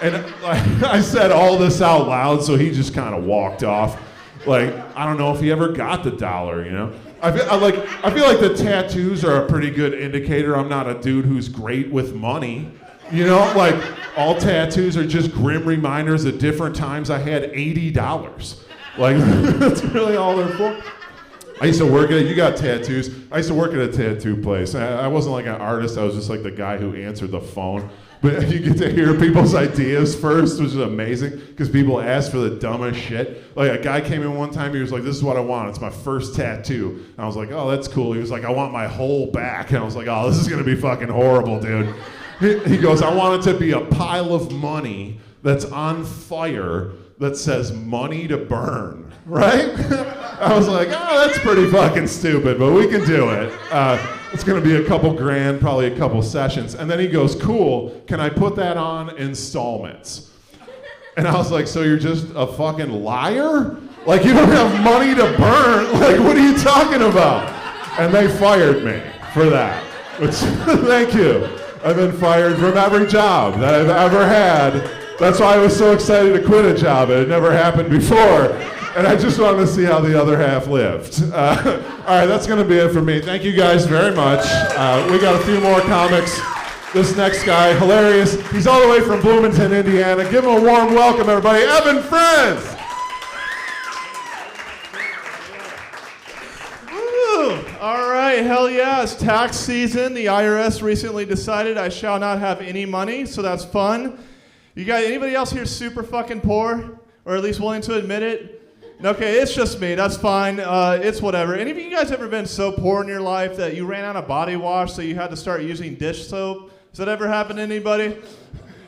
S20: And like, I said all this out loud, so he just kind of walked off. Like, I don't know if he ever got the $1, you know? I feel like the tattoos are a pretty good indicator I'm not a dude who's great with money. You know, like, all tattoos are just grim reminders of different times I had $80. Like, that's really all they're for. I used to work at, you got tattoos. I used to work at a tattoo place. I wasn't like an artist, I was just like the guy who answered the phone. But you get to hear people's ideas first, which is amazing, because people ask for the dumbest shit. Like, a guy came in one time, he was like, this is what I want, it's my first tattoo. And I was like, oh, that's cool. He was like, I want my whole back. And I was like, oh, this is gonna be fucking horrible, dude. He goes, I want it to be a pile of money that's on fire that says money to burn, right? I was like, oh, that's pretty fucking stupid, but we can do it. It's gonna be a couple grand, probably a couple sessions. And then he goes, cool, can I put that on installments? And I was like, so you're just a fucking liar? Like, you don't have money to burn? Like, what are you talking about? And they fired me for that, which, thank you. I've been fired from every job that I've ever had. That's why I was so excited to quit a job. It had never happened before. And I just wanted to see how the other half lived. All right, that's going to be it for me. Thank you guys very much. We got a few more comics. This next guy, hilarious. He's all the way from Bloomington, Indiana. Give him a warm welcome, everybody. Evan Friends.
S21: All right, hell yeah, it's tax season. The IRS recently decided I shall not have any money, so that's fun. You guys, anybody else here super fucking poor? Or at least willing to admit it? Okay, it's just me, that's fine, it's whatever. Any of you guys ever been so poor in your life that you ran out of body wash so you had to start using dish soap? Has that ever happened to anybody?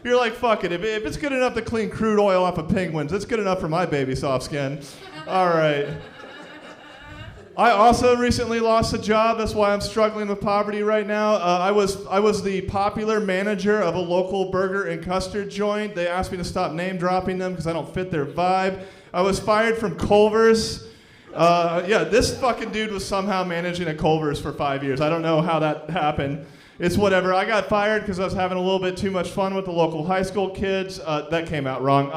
S21: You're like, fuck it, if it's good enough to clean crude oil off of penguins, it's good enough for my baby soft skin. All right. I also recently lost a job. That's why I'm struggling with poverty right now. I was the popular manager of a local burger and custard joint. They asked me to stop name dropping them because I don't fit their vibe. I was fired from Culver's. Yeah, this fucking dude was somehow managing a Culver's for 5 years. I don't know how that happened. It's whatever. I got fired because I was having a little bit too much fun with the local high school kids. That came out wrong.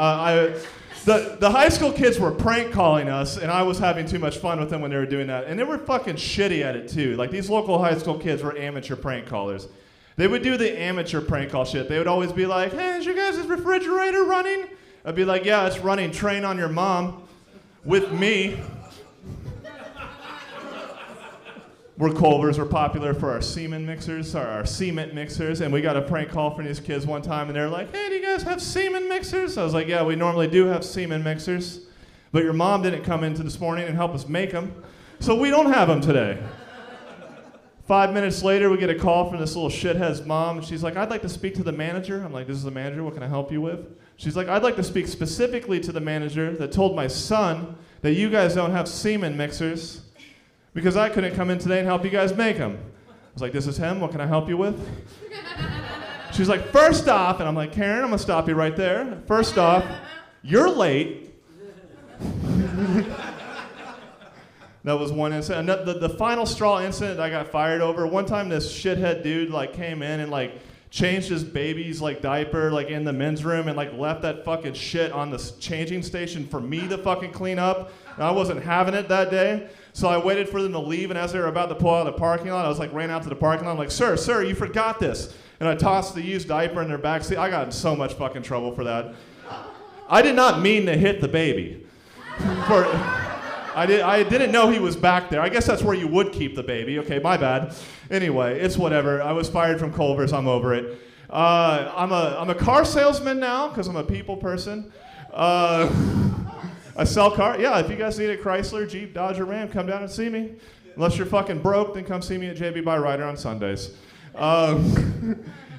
S21: The high school kids were prank calling us, and I was having too much fun with them when they were doing that. And they were fucking shitty at it, too. Like, these local high school kids were amateur prank callers. They would do the amateur prank call shit. They would always be like, hey, is your guys' refrigerator running? I'd be like, yeah, it's running. Train on your mom. With me. We're Culver's. We're popular for our semen mixers, or our cement mixers, and we got a prank call from these kids one time, and they're like, hey, do you guys have semen mixers? I was like, yeah, we normally do have semen mixers, but your mom didn't come in this morning and help us make them, so we don't have them today. 5 minutes later, we get a call from this little shithead's mom, and she's like, I'd like to speak to the manager. I'm like, this is the manager, what can I help you with? She's like, I'd like to speak specifically to the manager that told my son that you guys don't have semen mixers, because I couldn't come in today and help you guys make them. I was like, this is him, what can I help you with? She's like, first off, and I'm like, Karen, I'm gonna stop you right there. First off, you're late. That was one incident. And the final straw incident I got fired over, one time this shithead dude like came in and like changed his baby's like diaper like in the men's room and like left that fucking shit on the changing station for me to fucking clean up. And I wasn't having it that day. So I waited for them to leave, and as they were about to pull out of the parking lot, I was like, ran out to the parking lot. I'm like, sir, you forgot this. And I tossed the used diaper in their backseat. I got in so much fucking trouble for that. I did not mean to hit the baby. I didn't know he was back there. I guess that's where you would keep the baby. Okay, my bad. Anyway, it's whatever. I was fired from Culver's. I'm over it. I'm a car salesman now because I'm a people person. I sell cars. Yeah, if you guys need a Chrysler, Jeep, Dodge, or Ram, come down and see me. Unless you're fucking broke, then come see me at JB by Ryder on Sundays.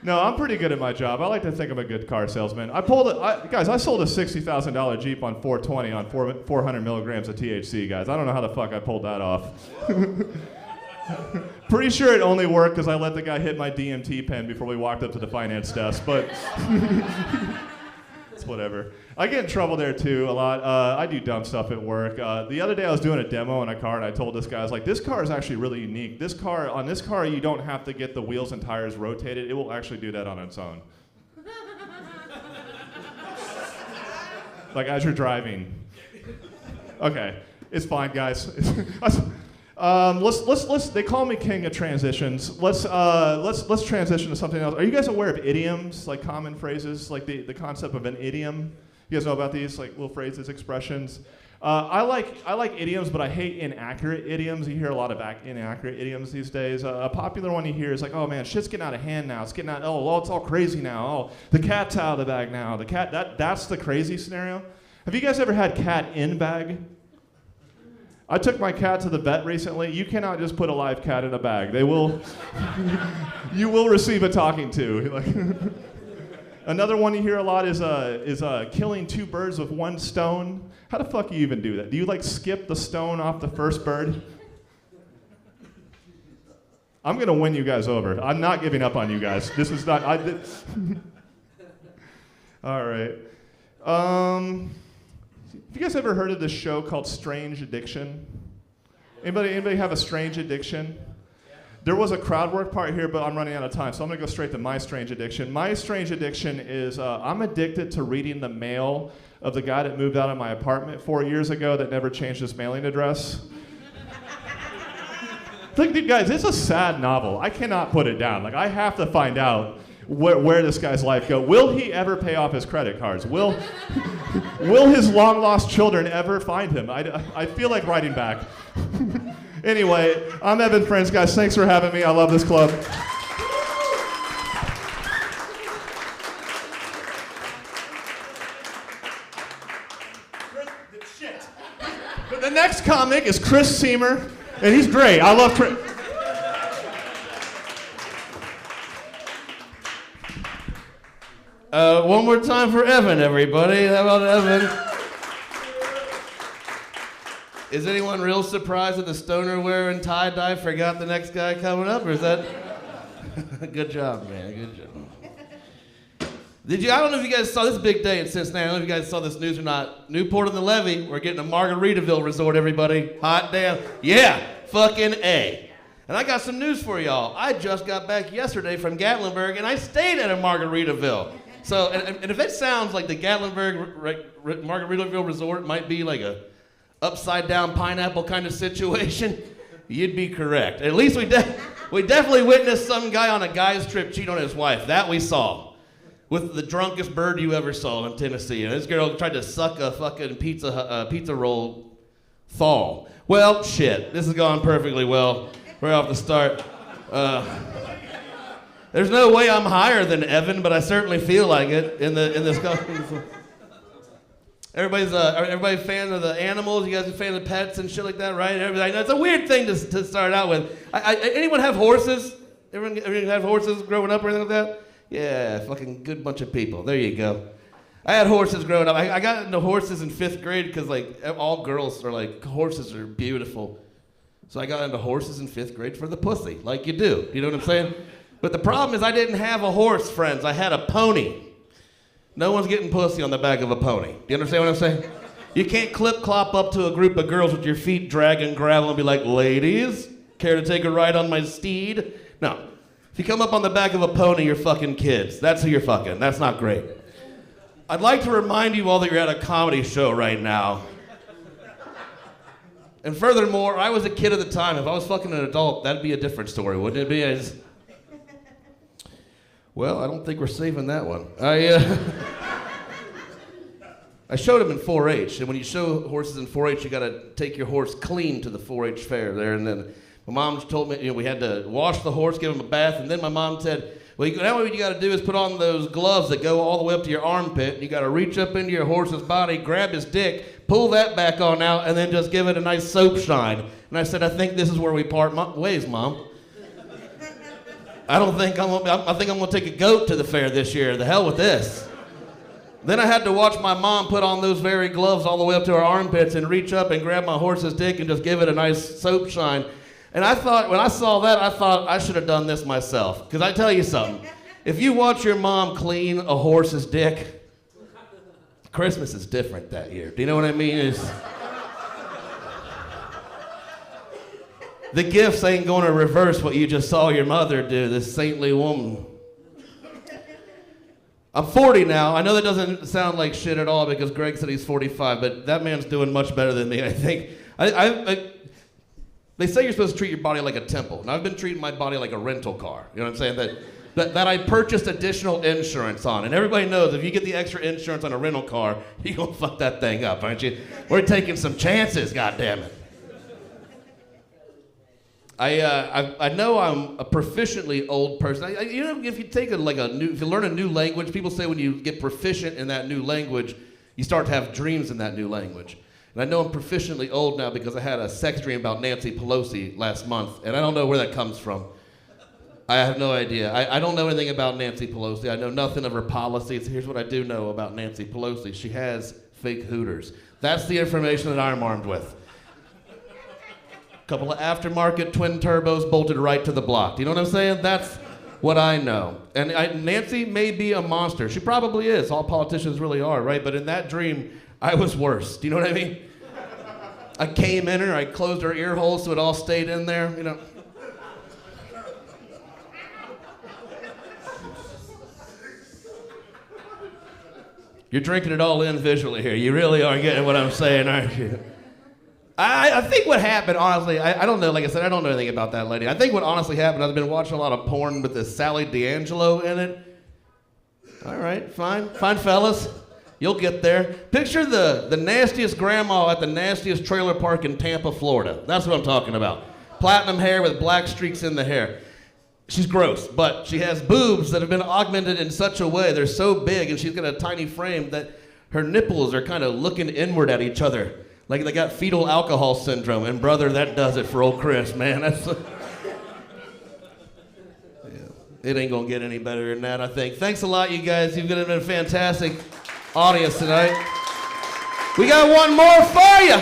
S21: No, I'm pretty good at my job. I like to think I'm a good car salesman. I sold a $60,000 Jeep on 420 on 400 milligrams of THC, guys. I don't know how the fuck I pulled that off. Pretty sure it only worked because I let the guy hit my DMT pen before we walked up to the finance desk, but it's whatever. I get in trouble there too a lot. I do dumb stuff at work. The other day I was doing a demo in a car and I told this guy, I was like, this car is actually really unique. On this car you don't have to get the wheels and tires rotated. It will actually do that on its own. Like as you're driving. Okay, it's fine, guys. They call me king of transitions. Let's transition to something else. Are you guys aware of idioms, like common phrases, like the concept of an idiom? You guys know about these, like little phrases, expressions? I like idioms, but I hate inaccurate idioms. You hear a lot of inaccurate idioms these days. A popular one you hear is like, oh man, shit's getting out of hand now. It's getting out, it's all crazy now. Oh, the cat's out of the bag now. That's the crazy scenario. Have you guys ever had cat in bag? I took my cat to the vet recently. You cannot just put a live cat in a bag. You will receive a talking to. Another one you hear a lot is killing two birds with one stone. How the fuck do you even do that? Do you like skip the stone off the first bird? I'm gonna win you guys over. I'm not giving up on you guys. This is not. All right. Have you guys ever heard of this show called Strange Addiction? Anybody have a strange addiction? There was a crowd work part here, but I'm running out of time, so I'm gonna go straight to my strange addiction. My strange addiction is I'm addicted to reading the mail of the guy that moved out of my apartment 4 years ago that never changed his mailing address. Like, dude, guys, it's a sad novel. I cannot put it down. Like, I have to find out where this guy's life go. Will he ever pay off his credit cards? Will his long lost children ever find him? I feel like writing back. Anyway, I'm Evan Friends, guys. Thanks for having me. I love this club. But the next comic is Chris Seamer, and he's great. I love Chris.
S1: One more time for Evan, everybody. How about Evan? Is anyone real surprised that the stoner wearing tie-dye forgot the next guy coming up, or is that... Good job, man, good job. I don't know if you guys saw this big day in Cincinnati. I don't know if you guys saw this news or not. Newport on the Levee, we're getting a Margaritaville resort, everybody. Hot damn. Yeah, fucking A. And I got some news for y'all. I just got back yesterday from Gatlinburg, and I stayed at a Margaritaville. So, and if it sounds like the Gatlinburg Margaritaville resort might be like a upside down pineapple kind of situation, you'd be correct. At least we definitely witnessed some guy on a guy's trip cheat on his wife. That we saw. With the drunkest bird you ever saw in Tennessee. And this girl tried to suck a fucking pizza roll thaw. Well, shit. This has gone perfectly well. Right off the start. There's no way I'm higher than Evan, but I certainly feel like it in this company. Everybody fan of the animals? You guys a fan of pets and shit like that, right? Everybody, it's a weird thing to start out with. Anyone have horses? Everyone have horses growing up or anything like that? Yeah, fucking good bunch of people. There you go. I had horses growing up. I got into horses in 5th grade because like all girls are like, horses are beautiful. So I got into horses in 5th grade for the pussy, like you do. You know what I'm saying? But the problem is I didn't have a horse, friends. I had a pony. No one's getting pussy on the back of a pony. Do you understand what I'm saying? You can't clip-clop up to a group of girls with your feet dragging gravel and be like, ladies, care to take a ride on my steed? No. If you come up on the back of a pony, you're fucking kids. That's who you're fucking. That's not great. I'd like to remind you all that you're at a comedy show right now. And furthermore, I was a kid at the time. If I was fucking an adult, that'd be a different story, wouldn't it be? Well, I don't think we're saving that one. I showed him in 4-H, and when you show horses in 4-H, you gotta take your horse clean to the 4-H fair there, and then my mom told me, we had to wash the horse, give him a bath, and then my mom said, well, now what you gotta do is put on those gloves that go all the way up to your armpit, and you gotta reach up into your horse's body, grab his dick, pull that back on out, and then just give it a nice soap shine. And I said, I think this is where we part ways, Mom. I think I'm gonna take a goat to the fair this year. The hell with this. Then I had to watch my mom put on those very gloves all the way up to her armpits and reach up and grab my horse's dick and just give it a nice soap shine. And I thought, when I saw that, I thought I should have done this myself. Because I tell you something, if you watch your mom clean a horse's dick, Christmas is different that year. Do you know what I mean? The gifts ain't going to reverse what you just saw your mother do, this saintly woman. I'm 40 now. I know that doesn't sound like shit at all because Greg said he's 45, but that man's doing much better than me, I think. They say you're supposed to treat your body like a temple, and I've been treating my body like a rental car. You know what I'm saying? That I purchased additional insurance on, and everybody knows if you get the extra insurance on a rental car, you're gonna fuck that thing up, aren't you? We're taking some chances, goddammit. I know I'm a proficiently old person. If you take if you learn a new language, people say when you get proficient in that new language, you start to have dreams in that new language. And I know I'm proficiently old now because I had a sex dream about Nancy Pelosi last month, and I don't know where that comes from. I have no idea. I don't know anything about Nancy Pelosi. I know nothing of her policies. Here's what I do know about Nancy Pelosi. She has fake hooters. That's the information that I'm armed with. Couple of aftermarket twin turbos bolted right to the block. Do you know what I'm saying? That's what I know. And Nancy may be a monster. She probably is. All politicians really are, right? But in that dream, I was worse. Do you know what I mean? I came in her, I closed her ear holes so it all stayed in there, you know. You're drinking it all in visually here. You really are getting what I'm saying, aren't you? I think what happened, honestly, I don't know, like I said, I don't know anything about that lady. I think what honestly happened, I've been watching a lot of porn with this Sally D'Angelo in it. All right, fine fellas, you'll get there. Picture the nastiest grandma at the nastiest trailer park in Tampa, Florida. That's what I'm talking about. Platinum hair with black streaks in the hair. She's gross, but she has boobs that have been augmented in such a way, they're so big, and she's got a tiny frame that her nipples are kind of looking inward at each other. Like they got fetal alcohol syndrome, and brother, that does it for old Chris, man. It ain't gonna get any better than that, I think. Thanks a lot, you guys. You've been a fantastic audience tonight. We got one more for you.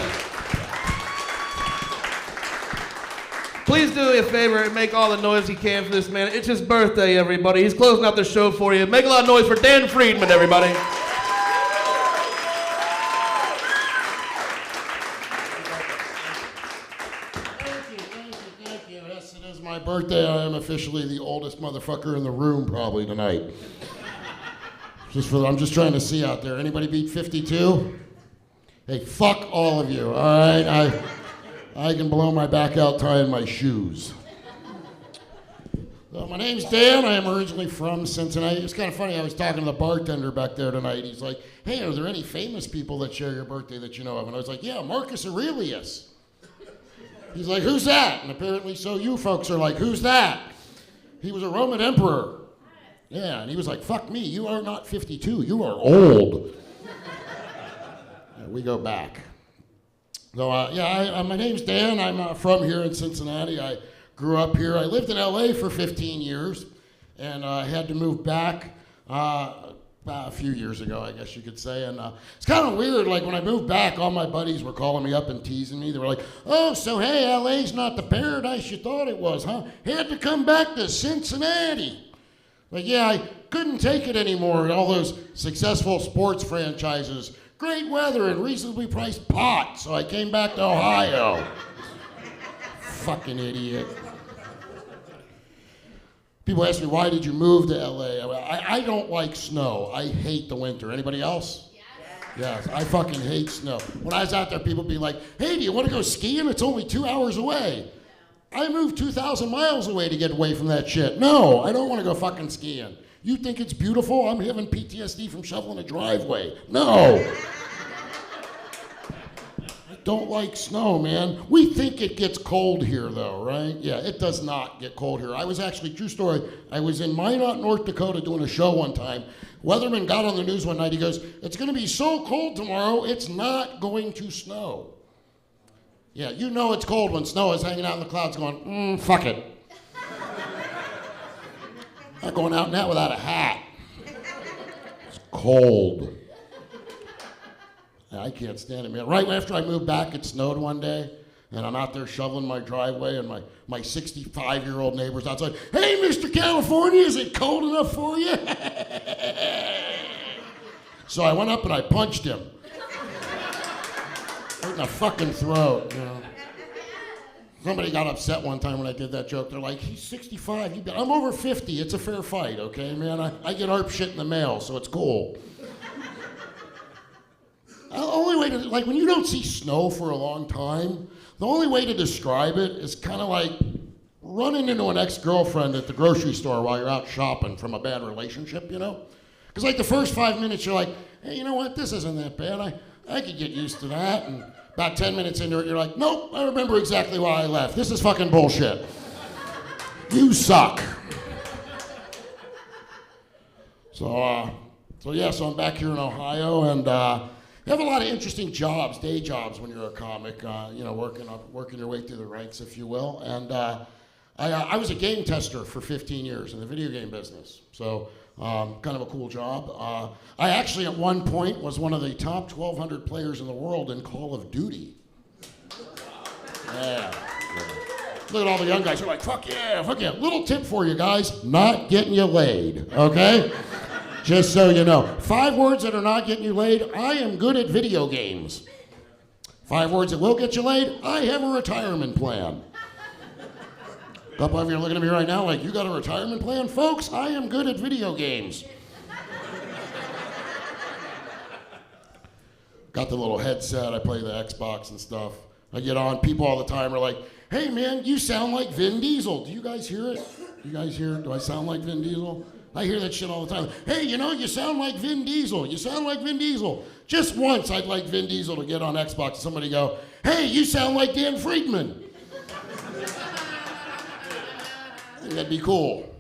S1: Please do me a favor and make all the noise you can for this man. It's his birthday, everybody. He's closing out the show for you. Make a lot of noise for Dan Friedman, everybody.
S2: My birthday, I am officially the oldest motherfucker in the room probably tonight. I'm just trying to see out there. Anybody beat 52? Hey, fuck all of you, all right? I can blow my back out tying my shoes. So my name's Dan. I am originally from Cincinnati. It's kind of funny. I was talking to the bartender back there tonight. He's like, hey, are there any famous people that share your birthday that you know of? And I was like, yeah, Marcus Aurelius. He's like, who's that? And apparently so you folks are like, who's that? He was a Roman emperor. Yeah, and he was like, fuck me, you are not 52, you are old. Yeah, we go back. So, my name's Dan. I'm from here in Cincinnati. I grew up here. I lived in LA for 15 years, and I had to move back a few years ago, I guess you could say. And it's kind of weird, like when I moved back, all my buddies were calling me up and teasing me. They were like, oh, so hey, LA's not the paradise you thought it was, huh? Had to come back to Cincinnati. Like, yeah, I couldn't take it anymore. All those successful sports franchises, great weather and reasonably priced pot. So I came back to Ohio. Fucking idiot. People ask me, why did you move to LA? I don't like snow. I hate the winter. Anybody else? Yes, I fucking hate snow. When I was out there, people would be like, hey, do you want to go skiing? It's only 2 hours away. I moved 2,000 miles away to get away from that shit. No, I don't want to go fucking skiing. You think it's beautiful? I'm having PTSD from shoveling a driveway. No. Don't like snow, man. We think it gets cold here, though, right? Yeah, it does not get cold here. I was actually, true story, I was in Minot, North Dakota doing a show one time. Weatherman got on the news one night. He goes, it's going to be so cold tomorrow, it's not going to snow. Yeah, you know it's cold when snow is hanging out in the clouds going, fuck it. Not going out in that without a hat. It's cold. I can't stand it, man. Right after I moved back, it snowed one day, and I'm out there shoveling my driveway, and my 65-year-old neighbor's outside. Hey, Mr. California, is it cold enough for you? So I went up and I punched him. Right in the fucking throat, you know. Somebody got upset one time when I did that joke. They're like, he's 65. I'm over 50. It's a fair fight, okay, man? I get ARP shit in the mail, so it's cool. The only way to, like, when you don't see snow for a long time, the only way to describe it is kind of like running into an ex-girlfriend at the grocery store while you're out shopping from a bad relationship, you know? Because, like, the first 5 minutes, you're like, hey, you know what? This isn't that bad. I could get used to that. And about 10 minutes into it, you're like, nope, I remember exactly why I left. This is fucking bullshit. You suck. So I'm back here in Ohio, and you have a lot of interesting jobs, day jobs, when you're a comic, you know, working your way through the ranks, if you will. And I was a game tester for 15 years in the video game business, so kind of a cool job. I actually, at one point, was one of the top 1,200 players in the world in Call of Duty. Yeah. Look at all the young guys who are like, fuck yeah, fuck yeah. Little tip for you guys, not getting you laid, okay? Just so you know. 5 words that are not getting you laid. I am good at video games. 5 words that will get you laid. I have a retirement plan. A couple of you are looking at me right now like, you got a retirement plan? Folks, I am good at video games. Got the little headset. I play the Xbox and stuff. I get on. People all the time are like, hey, man, you sound like Vin Diesel. Do you guys hear it? You guys hear it? Do I sound like Vin Diesel? I hear that shit all the time. Hey, you know, you sound like Vin Diesel. You sound like Vin Diesel. Just once, I'd like Vin Diesel to get on Xbox and somebody go, hey, you sound like Dan Friedman. I think that'd be cool.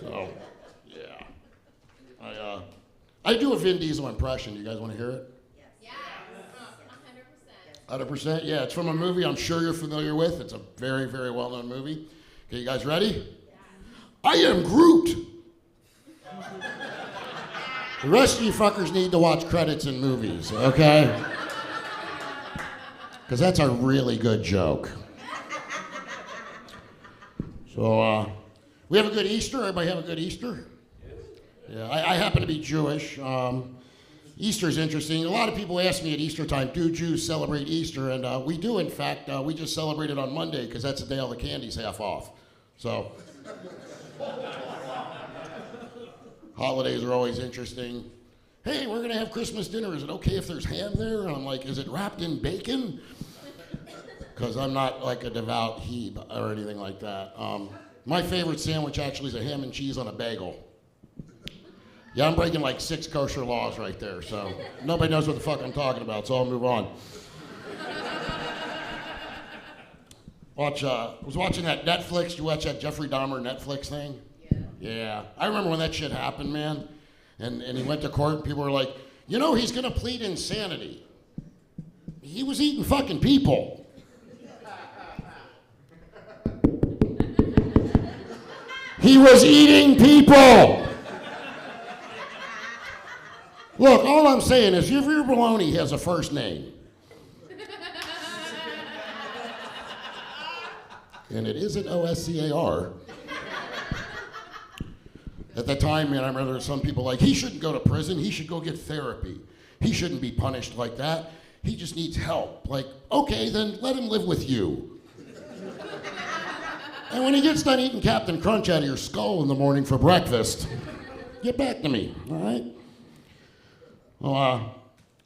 S2: So, yeah. I do a Vin Diesel impression. You guys want to hear it? Yes. 100%. 100%? Yeah, it's from a movie I'm sure you're familiar with. It's a very, very well-known movie. Okay, you guys ready? Yeah. I am Groot. The rest of you fuckers need to watch credits in movies, okay? Because that's a really good joke. So, we have a good Easter? Everybody have a good Easter? Yeah, I happen to be Jewish. Easter's interesting. A lot of people ask me at Easter time, do Jews celebrate Easter? And we do, in fact. We just celebrated on Monday because that's the day all the candy's half off. So, holidays are always interesting. Hey, we're going to have Christmas dinner. Is it okay if there's ham there? And I'm like, is it wrapped in bacon? Because I'm not like a devout Hebe or anything like that. My favorite sandwich actually is a ham and cheese on a bagel. Yeah, I'm breaking like 6 kosher laws right there, so nobody knows what the fuck I'm talking about, so I'll move on. Was watching that Netflix. You watch that Jeffrey Dahmer Netflix thing? Yeah. I remember when that shit happened, man. And he went to court, and people were like, you know, he's gonna plead insanity. He was eating fucking people. He was eating people. Look, all I'm saying is if your baloney has a first name, and it isn't OSCAR, at the time, man, I remember there were some people like, he shouldn't go to prison, he should go get therapy. He shouldn't be punished like that. He just needs help. Like, okay, then let him live with you. And when he gets done eating Captain Crunch out of your skull in the morning for breakfast, get back to me, all right? Well,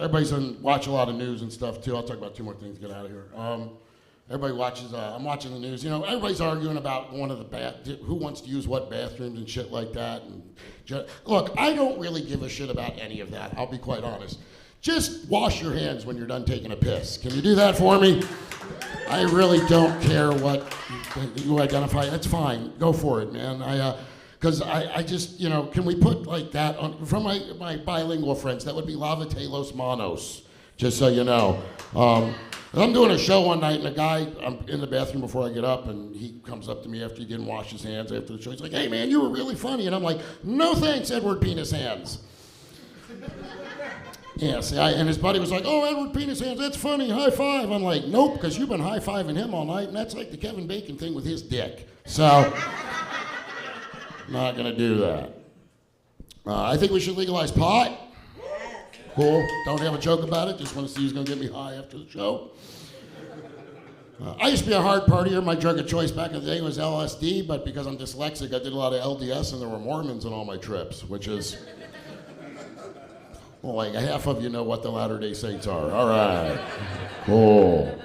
S2: everybody's watch a lot of news and stuff too. I'll talk about 2 more things to get out of here. Everybody watches, I'm watching the news. You know, everybody's arguing about who wants to use what bathrooms and shit like that. And look, I don't really give a shit about any of that, I'll be quite honest. Just wash your hands when you're done taking a piss. Can you do that for me? I really don't care what you identify. That's fine. Go for it, man. Because I just, you know, can we put like that on, from my bilingual friends, that would be lavate los manos, just so you know. I'm doing a show one night, and a guy, I'm in the bathroom before I get up, and he comes up to me after he didn't wash his hands after the show. He's like, hey, man, you were really funny. And I'm like, no thanks, Edward Penis Hands. Yeah, see, and his buddy was like, oh, Edward Penis Hands, that's funny, high five. I'm like, nope, because you've been high-fiving him all night, and that's like the Kevin Bacon thing with his dick. So, not gonna do that. I think we should legalize pot. Cool, don't have a joke about it, just want to see who's gonna get me high after the show. I used to be a hard partier. My drug of choice back in the day was LSD, but because I'm dyslexic, I did a lot of LDS, and there were Mormons on all my trips, which is... Well, like half of you know what the Latter-day Saints are. All right, cool.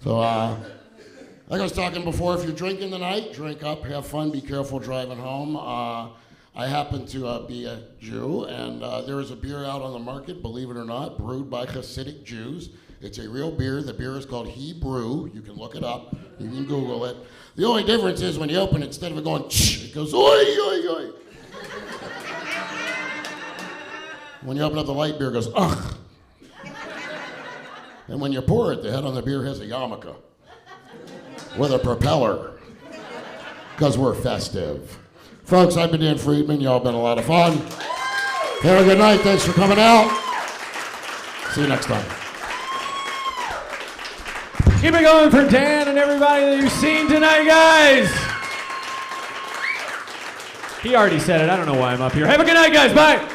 S2: So, like I was talking before, if you're drinking tonight, drink up, have fun, be careful driving home. I happen to be a Jew, and there is a beer out on the market, believe it or not, brewed by Hasidic Jews. It's a real beer. The beer is called Hebrew. You can look it up. You can Google it. The only difference is when you open it, instead of it going, it goes, oi, oi, oi. When you open up the light beer, it goes, ugh. And when you pour it, the head on the beer has a yarmulke with a propeller, because we're festive. Folks, I've been Dan Friedman. Y'all been a lot of fun. Have a good night. Thanks for coming out. See you next time.
S3: Keep it going for Dan and everybody that you've seen tonight, guys. He already said it. I don't know why I'm up here. Have a good night, guys. Bye.